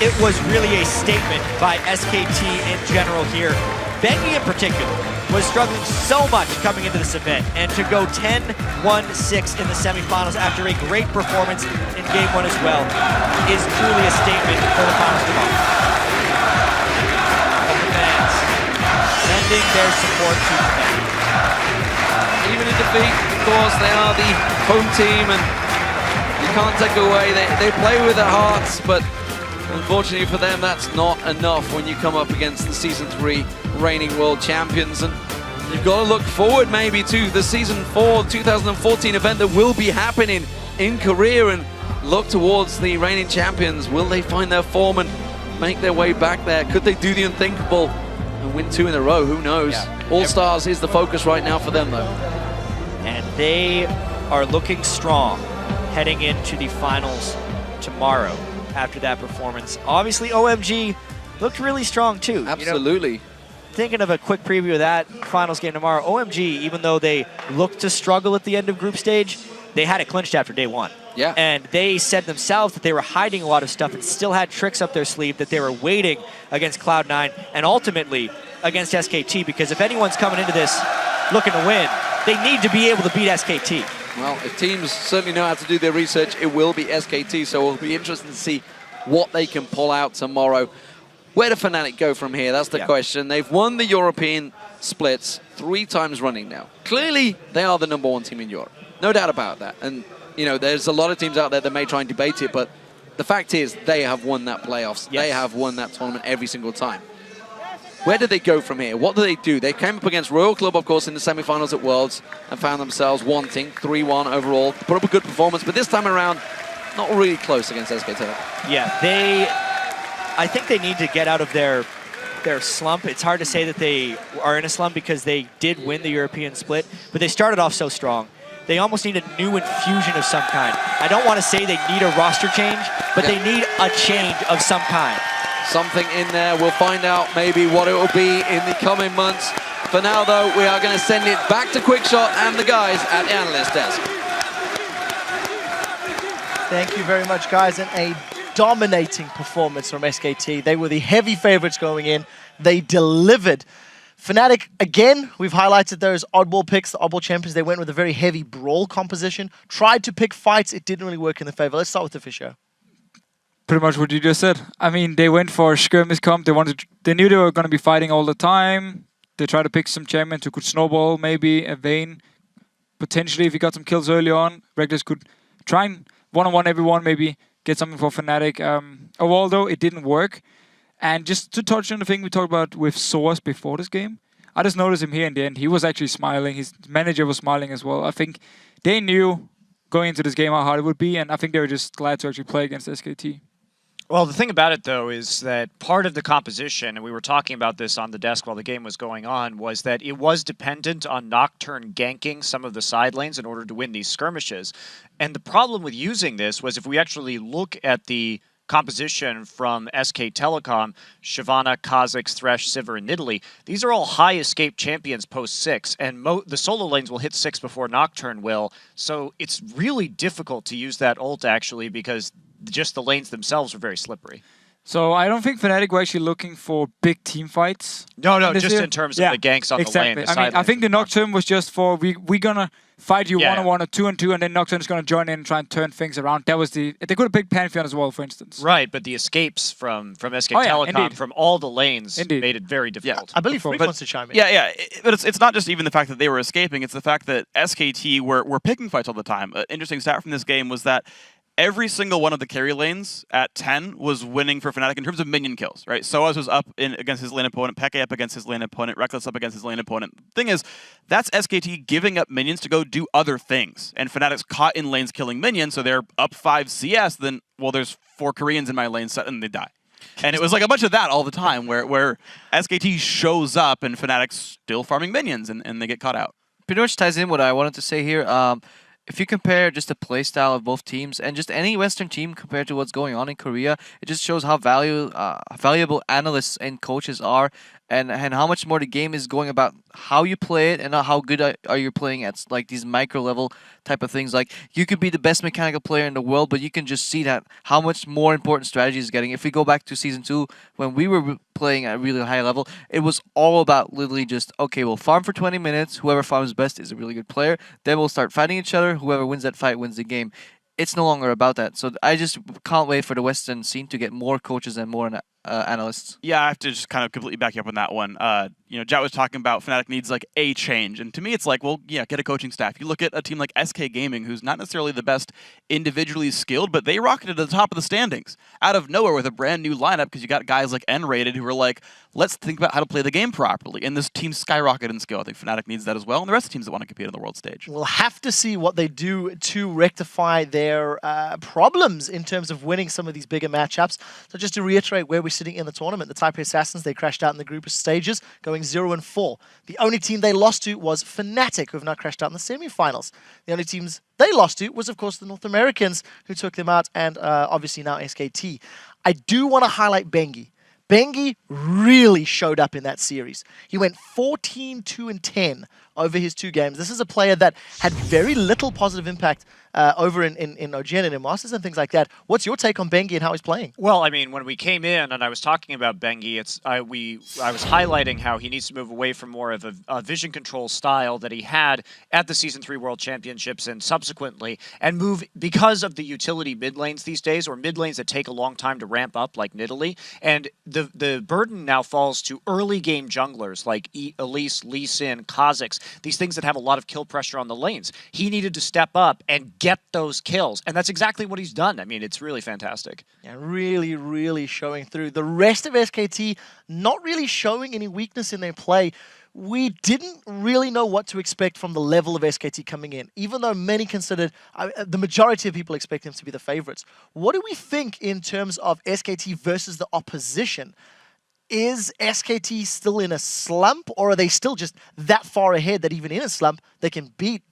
it was really a statement by SKT in general here. Bengi in particular was struggling so much coming into this event, and to go 10-1-6 in the semifinals after a great performance in Game 1 as well is truly a statement for the finals to come. Of the fans sending their support to Fnatic. Even in defeat, of course, they are the home team, and you can't take away. They play with their hearts, but unfortunately for them, that's not enough when you come up against the Season 3 reigning world champions. And you've got to look forward maybe to the Season 4 2014 event that will be happening in Korea, and look towards the reigning champions. Will they find their form and make their way back there? Could they do the unthinkable and win 2 in a row? Who knows? Yeah. All Stars is the focus right now for them, though. And they are looking strong heading into the finals tomorrow after that performance. Obviously, OMG looked really strong too. Absolutely. You know, thinking of a quick preview of that finals game tomorrow, OMG, even though they looked to struggle at the end of group stage, they had it clinched after day 1. Yeah. And they said themselves that they were hiding a lot of stuff and still had tricks up their sleeve that they were waiting against Cloud9 and ultimately against SKT, because if anyone's coming into this looking to win, they need to be able to beat SKT. Well, if teams certainly know how to do their research, it will be SKT, so it'll be interesting to see what they can pull out tomorrow. Where do Fnatic go from here? That's the question. They've won the European splits 3 times running now. Clearly, they are the #1 team in Europe. No doubt about that. And, you know, there's a lot of teams out there that may try and debate it, but the fact is they have won that playoffs. Yes. They have won that tournament every single time. Where do they go from here? What do? They came up against Royal Club, of course, in the semifinals at Worlds and found themselves wanting 3-1 overall. Put up a good performance, but this time around, not really close against SKT. Yeah, I think they need to get out of their slump. It's hard to say that they are in a slump because they did win the European split, but they started off so strong. They almost need a new infusion of some kind. I don't want to say they need a roster change, but they need a change of some kind. Something in there. We'll find out maybe what it will be in the coming months. For now, though, we are going to send it back to Quickshot and the guys at the analyst desk. Thank you very much, guys, and a dominating performance from SKT. They were the heavy favorites going in. They delivered. Fnatic, again, we've highlighted those oddball picks, the oddball champions. They went with a very heavy brawl composition, tried to pick fights. It didn't really work in their favor. Let's start with the Fisher. Pretty much what you just said. I mean, they went for skirmish comp. They knew they were going to be fighting all the time. They tried to pick some champions who could snowball, maybe a Vayne. Potentially, if he got some kills early on, Reckless could try and one-on-one everyone, maybe get something for Fnatic. Although it didn't work. And just to touch on the thing we talked about with Source before this game, I just noticed him here in the end. He was actually smiling. His manager was smiling as well. I think they knew going into this game how hard it would be, and I think they were just glad to actually play against SKT. Well, the thing about it, though, is that part of the composition, and we were talking about this on the desk while the game was going on, was that it was dependent on Nocturne ganking some of the side lanes in order to win these skirmishes. And the problem with using this was if we actually look at the composition from SK Telecom, Shyvana, Kha'Zix, Thresh, Sivir, and Nidalee, these are all high escape champions post 6, and the solo lanes will hit 6 before Nocturne will, so it's really difficult to use that ult, actually, because just the lanes themselves are very slippery. So I don't think Fnatic were actually looking for big team fights. No, this just year. in terms of the ganks on exactly. the lane. I mean, I think the Nocturne was just for we're gonna fight you one-on-one or 2-on-2, and then Nocturne's gonna join in and try and turn things around. That was they could have picked Pantheon as well, for instance. Right, but the escapes from SK Oh, yeah, Telecom indeed. from all the lanes Indeed. made it very difficult. I believe Freak wants to chime in. Yeah, but it's not just even the fact that they were escaping, it's the fact that SKT were picking fights all the time. An interesting stat from this game was that every single one of the carry lanes at 10 was winning for Fnatic in terms of minion kills, right? Soaz was up against his lane opponent, Peke up against his lane opponent, Reckless up against his lane opponent. The thing is, that's SKT giving up minions to go do other things. And Fnatic's caught in lanes killing minions, so they're up 5 CS, then, well, there's 4 Koreans in my lane set, and they die. And it was like a bunch of that all the time, where SKT shows up and Fnatic's still farming minions, and they get caught out. Pretty much ties in what I wanted to say here. If you compare just the playstyle of both teams and just any Western team compared to what's going on in Korea, it just shows how valuable analysts and coaches are, and how much more the game is going about how you play it and not how good are you playing at like these micro level type of things. Like you could be the best mechanical player in the world, but you can just see that how much more important strategy is getting. If we go back to Season 2, when we were playing at a really high level, it was all about literally just, okay, we'll farm for 20 minutes, whoever farms best is a really good player, then we'll start fighting each other, whoever wins that fight wins the game. It's no longer about that. So I just can't wait for the Western scene to get more coaches and more analysts. Yeah, I have to just kind of completely back you up on that one. Jat was talking about Fnatic needs like a change, and to me it's like, well, yeah, get a coaching staff. You look at a team like SK Gaming, who's not necessarily the best individually skilled, but they rocketed to the top of the standings out of nowhere with a brand new lineup because you got guys like N-rated who are like, let's think about how to play the game properly, and this team skyrocketed in skill. I think Fnatic needs that as well, and the rest of the teams that want to compete on the world stage. We'll have to see what they do to rectify their problems in terms of winning some of these bigger matchups. So just to reiterate where we're sitting in the tournament, the Taipei Assassins, they crashed out in the group stages, going 0-4. The only team they lost to was Fnatic, who have now crashed out in the semifinals. The only teams they lost to was, of course, the North Americans, who took them out, and obviously now SKT. I do want to highlight Bengi. Bengi really showed up in that series. He went 14-2-10 over his 2 games. This is a player that had very little positive impact over in OGN and in Masters and things like that. What's your take on Bengi and how he's playing? Well, I mean, when we came in and I was talking about Bengi, I was highlighting how he needs to move away from more of a vision control style that he had at the Season 3 World Championships and subsequently, and move because of the utility mid lanes these days, or mid lanes that take a long time to ramp up, like Nidalee. And the burden now falls to early game junglers like Elise, Lee Sin, Kha'Zix, these things that have a lot of kill pressure on the lanes. He needed to step up and get those kills, and that's exactly what he's done. I mean, it's really fantastic. Yeah, really, really showing through. The rest of SKT not really showing any weakness in their play. We didn't really know what to expect from the level of SKT coming in, even though many considered, the majority of people expect them to be the favorites. What do we think in terms of SKT versus the opposition? Is SKT still in a slump, or are they still just that far ahead that even in a slump, they can beat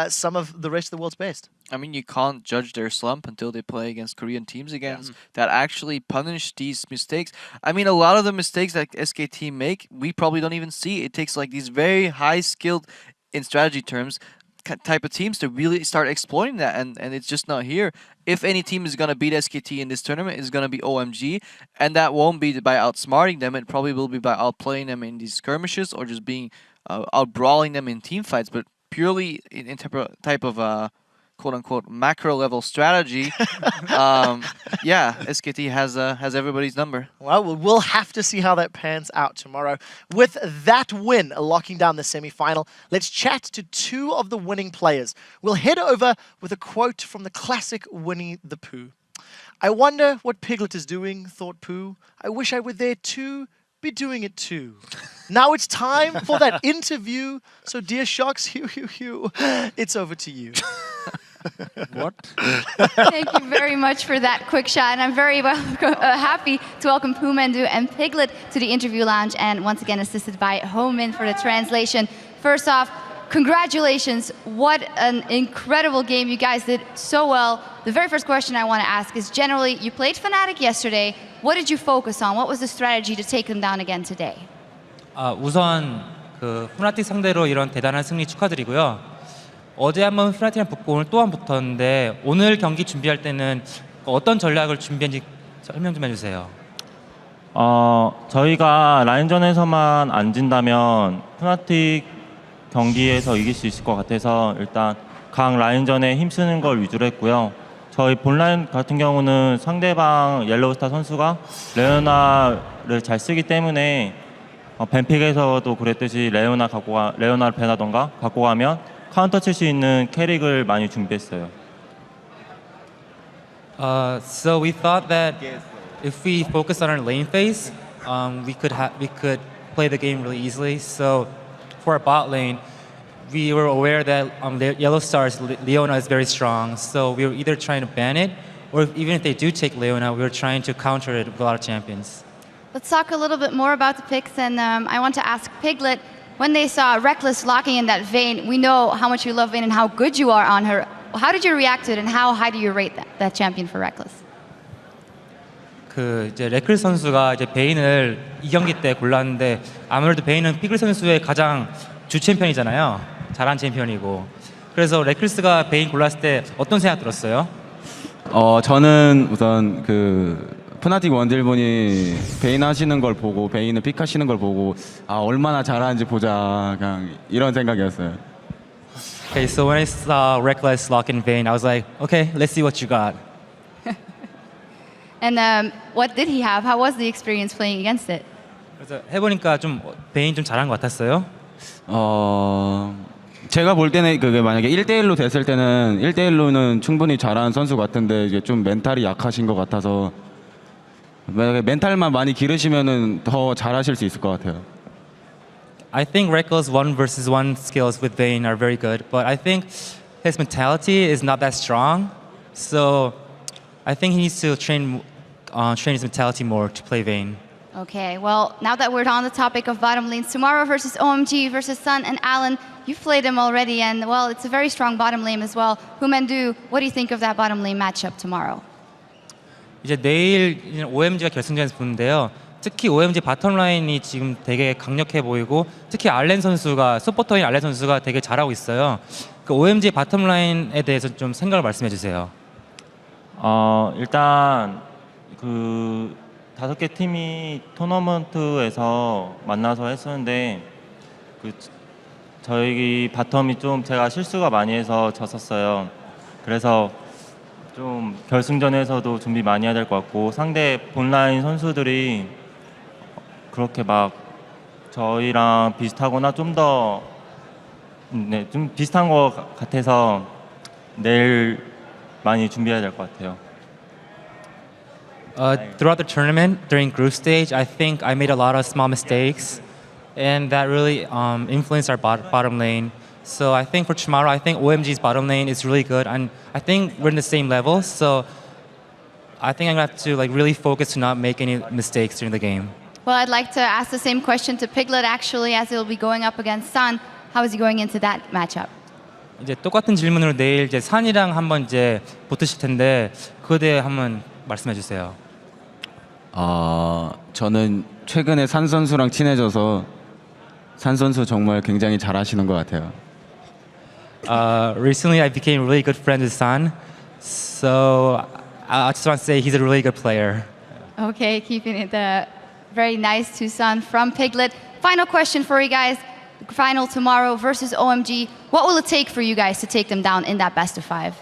some of the rest of the world's best? I mean, you can't judge their slump until they play against Korean teams that actually punish these mistakes. I mean, a lot of the mistakes that SKT make, we probably don't even see. It takes like these very high-skilled, in strategy terms, type of teams to really start exploiting that, and it's just not here. If any team is going to beat SKT in this tournament, it's going to be OMG, and that won't be by outsmarting them. It probably will be by outplaying them in these skirmishes or just being out-brawling them in team fights, but purely in type of quote-unquote macro-level strategy, yeah, SKT has everybody's number. Well, we'll have to see how that pans out tomorrow. With that win locking down the semi-final, let's chat to 2 of the winning players. We'll head over with a quote from the classic Winnie the Pooh. "I wonder what Piglet is doing, thought Pooh. I wish I were there too, be doing it too." Now it's time for that interview. So dear Shocks, it's over to you. What? Thank you very much for that quick shot, and I'm very happy to welcome Poohmendu and Piglet to the interview lounge, and once again assisted by Homin for the translation. First off, congratulations. What an incredible game. You guys did so well. The very first question I want to ask is, generally, you played Fnatic yesterday. What did you focus on? What was the strategy to take them down again today? 우선 푸나틱 상대로 이런 대단한 승리 축하드리고요. 어제 한번 푸나틱이랑 붙고 오늘 또 한 붙었는데 오늘 경기 준비할 때는 어떤 전략을 준비했는지 설명 좀 해주세요. 저희가 라인전에서만 안 진다면 푸나틱 경기에서 이길 수 있을 것 같아서 일단 각 라인전에 힘쓰는 걸 위주로 했고요. 저희 본라인 같은 경우는 상대방 옐로우스타 선수가 레오나를 잘 쓰기 때문에 뱀픽에서도 그랬듯이 레오나를 배나던가 갖고 가면 카운터 칠 수 있는 캐릭을 많이 준비했어요. So we thought that if we focus on our lane phase, we could play the game really easily. So for our bot lane, we were aware that Yellow Star's Leona is very strong. So we were either trying to ban it, or even if they do take Leona, we were trying to counter it with a lot of champions. Let's talk a little bit more about the picks, and I want to ask Piglet, when they saw Reckless locking in that Vayne, we know how much you love Vayne and how good you are on her. How did you react to it, and how high do you rate that champion for Reckless? 이제 레클 선수가 이제 베인을 이 경기 때 골랐는데 아무래도 베인은 피글 선수의 가장 주 챔피언이잖아요. 잘한 챔피언이고. 그래서 레클스가 베인 골랐을 때 어떤 생각 들었어요? 저는 우선 푸나틱 원딜분이 베인 하시는 걸 보고 베인을 픽하시는 걸 보고 얼마나 잘하는지 보자 그냥 이런 생각이었어요. Okay, so when I saw Reckless lock in Vayne, I was like, okay, let's see what you got. And what did he have? How was the experience playing against it? 그래서 해보니까 좀 베인 좀 잘한 것 같았어요. 제가 볼 때는 그게 만약에 1대1로 됐을 때는 1대1로는 충분히 잘하는 선수 같은데 이게 좀 멘탈이 약하신 것 같아서 만약에 멘탈만 많이 기르시면은 더 잘하실 수 있을 것 같아요. I think Reckless 1v1 skills with Vayne are very good, but I think his mentality is not that strong. So I think he needs to train his mentality more to play Vayne. Okay, well, now that we're on the topic of bottom lanes, tomorrow versus OMG versus Sun and Alan, you've played them already, and well, it's a very strong bottom lane as well. Humandu, what do you think of that bottom lane matchup tomorrow? 이제 내일 OMG가 결승전에서 보는데요. 특히 OMG 바텀 라인이 지금 되게 강력해 보이고 특히 서포터인 알렌 선수가 되게 잘하고 있어요. 그 OMG 바텀 라인에 대해서 좀 생각을 말씀해 주세요. 일단 5개 팀이 토너먼트에서 만나서 했었는데 저희 바텀이 좀 제가 실수가 많이 해서 졌었어요. 그래서 좀 결승전에서도 준비 많이 해야 될 것 같고 상대 본라인 선수들이 그렇게 막 저희랑 비슷하거나 좀 비슷한 것 같아서 내일 많이 준비해야 될 것 같아요. Throughout the tournament, during group stage, I think I made a lot of small mistakes, and that really influenced our bottom lane. So I think for tomorrow, I think OMG's bottom lane is really good, and I think we're in the same level. So I think I'm gonna have to really focus to not make any mistakes during the game. Well, I'd like to ask the same question to Piglet actually, as he'll be going up against Sun. How is he going into that matchup? 이제 똑같은 질문으로 내일 이제 산이랑 한번 이제 붙으실 텐데 그에 대해 한번 말씀해 주세요. 저는 최근에 산 선수랑 친해져서 산 선수 정말 굉장히 잘하시는 것 같아요. Recently, I became really good friends with San, so I just want to say he's a really good player. Okay, keeping it very nice to Sun from Piglet. Final question for you guys. Final tomorrow versus OMG. What will it take for you guys to take them down in that best of 5?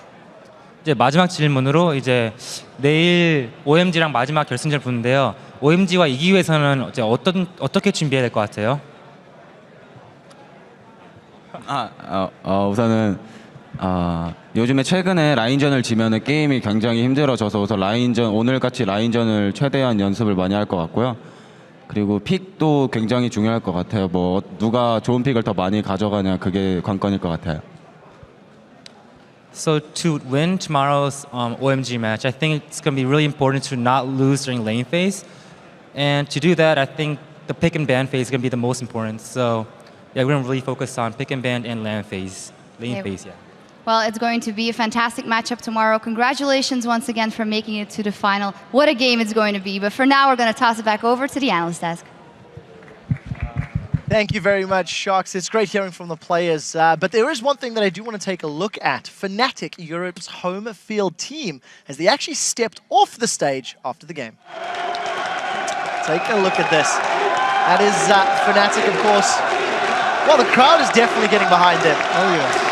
이제 마지막 질문으로 이제 내일 OMG랑 마지막 결승전 보는데요. OMG와 이기기 위해서는 이제 어떻게 준비해야 될 것 같아요? 우선은 요즘에 최근에 라인전을 지면은 게임이 굉장히 힘들어져서 우선 오늘같이 라인전을 최대한 연습을 많이 할 것 같고요. 그리고 픽도 굉장히 중요할 것 같아요. 누가 좋은 픽을 더 많이 가져가냐 그게 관건일 것 같아요. So to win tomorrow's OMG match, I think it's going to be really important to not lose during lane phase. And to do that, I think the pick and ban phase is going to be the most important. So yeah, we're going to really focus on pick and ban and lane phase. Well, it's going to be a fantastic matchup tomorrow. Congratulations once again for making it to the final. What a game it's going to be. But for now, we're going to toss it back over to the analyst desk. Thank you very much, Sharks. It's great hearing from the players. But there is one thing that I do want to take a look at. Fnatic, Europe's home field team, as they actually stepped off the stage after the game. Let's Take a look at this. That is Fnatic, of course. Well, the crowd is definitely getting behind them. Oh, yes.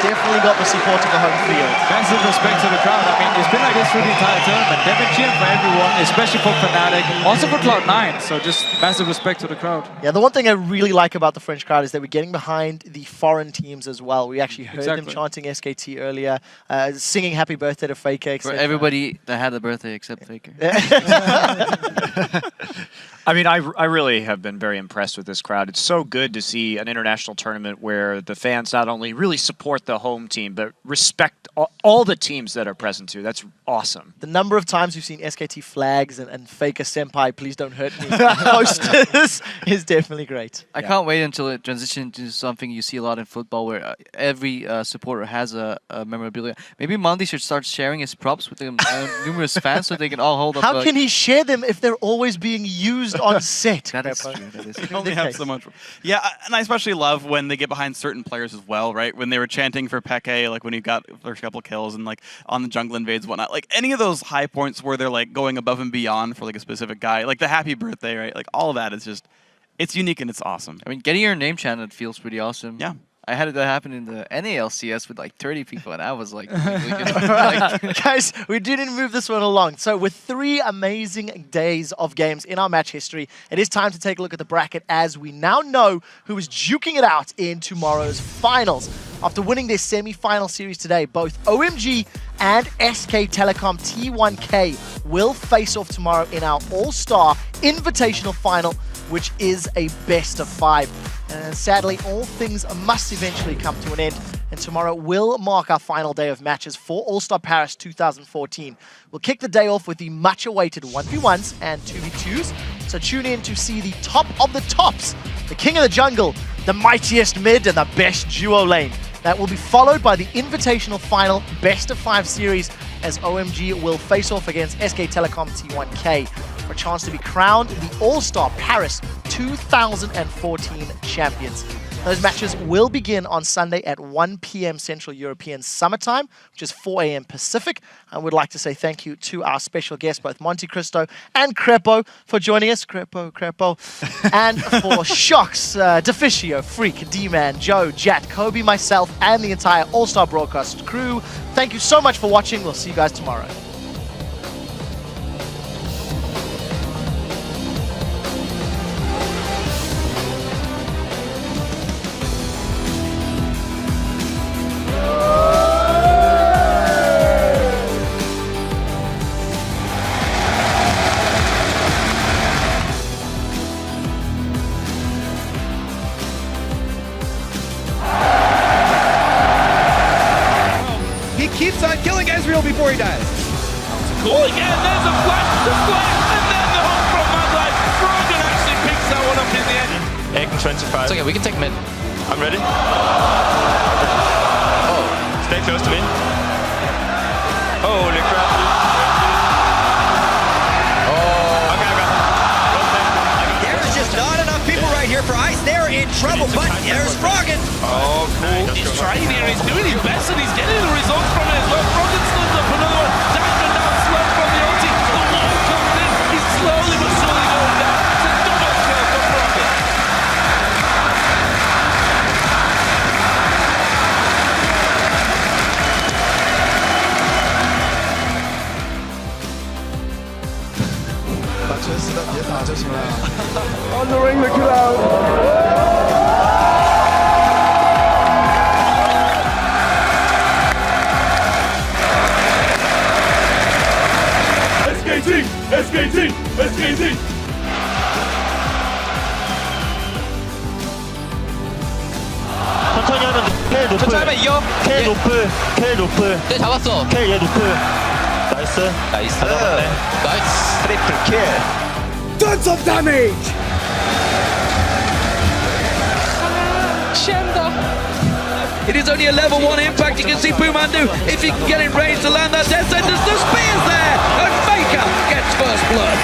Definitely got the support of the home field. Massive respect to the crowd. I mean, it's been like this through the entire tournament. They've been cheering for everyone, especially for Fnatic, also for Cloud9. So just massive respect to the crowd. Yeah, the one thing I really like about the French crowd is that we're getting behind the foreign teams as well. We actually heard them chanting SKT earlier, singing happy birthday to Faker, For everybody that had a birthday except Faker. I mean, I really have been very impressed with this crowd. It's so good to see an international tournament where the fans not only really support the home team, but respect all the teams that are present too. That's awesome. The number of times we've seen SKT flags and Faker Senpai, please don't hurt me, posters is definitely great. I can't wait until it transitions into something you see a lot in football where every supporter has a memorabilia. Maybe Monty should start sharing his props with the numerous fans so they can all hold up. How can he share them if they're always being used on set? That is true. That is You only have so much. Yeah, and I especially love when they get behind certain players as well, right? When they were chanting for Peke, like when he got first couple kills and like on the jungle invades and whatnot. Like any of those high points where they're like going above and beyond for like a specific guy, like the happy birthday, right? Like all of that is just, it's unique and it's awesome. I mean, getting your name chanted feels pretty awesome. Yeah. I had that happen in the NALCS with like 30 people, and I was like, Guys, we didn't move this one along. So with 3 amazing days of games in our match history, it is time to take a look at the bracket as we now know who is duking it out in tomorrow's finals. After winning their semi-final series today, both OMG and SK Telecom T1K will face off tomorrow in our All-Star Invitational Final, which is a best of 5. And sadly, all things must eventually come to an end, and tomorrow will mark our final day of matches for All-Star Paris 2014. We'll kick the day off with the much-awaited 1v1s and 2v2s, so tune in to see the top of the tops, the king of the jungle, the mightiest mid, and the best duo lane. That will be followed by the Invitational Final Best of 5 series, as OMG will face off against SK Telecom T1K for a chance to be crowned the All-Star Paris 2014 champions. Those matches will begin on Sunday at 1 p.m. Central European Summer Time, which is 4 a.m. Pacific. I would like to say thank you to our special guests, both Monte Cristo and Crepo, for joining us. Crepo. And for Shocks, Deficio, Freak, D-Man, Joe, Jat, Kobe, myself, and the entire All-Star Broadcast crew. Thank you so much for watching. We'll see you guys tomorrow. Keeps on killing Ezreal before he dies. Cool again, there's a flash, and then the hook from Madlight. Frogan actually picks that one up in the end. Egg 25. It's okay, we can take mid. I'm ready. Oh, stay close to me. Holy crap. Oh. Okay, I got it. There's just not enough people right here for Ice. They're in trouble, but there's Frogan. Oh, cool. He's trying here, he's doing his best, and he's getting the results from it as well. Frogan stuns up another one. Diamond down slow from the ulti. The wall comes in. He's slowly but surely going down. It's a double kill for Frogan. Honoring the crowd. SKT! 천천히 하면 돼. 천천히 하면 이겨. K 노플. 네, 잡았어. K 얘 노플. 나이스. 나이스. 트리플 킬. Tons of damage! It is only a level 1 impact. You can see Pumandu, if he can get in range to land that death sentence, the spear's there, and Faker gets first blood.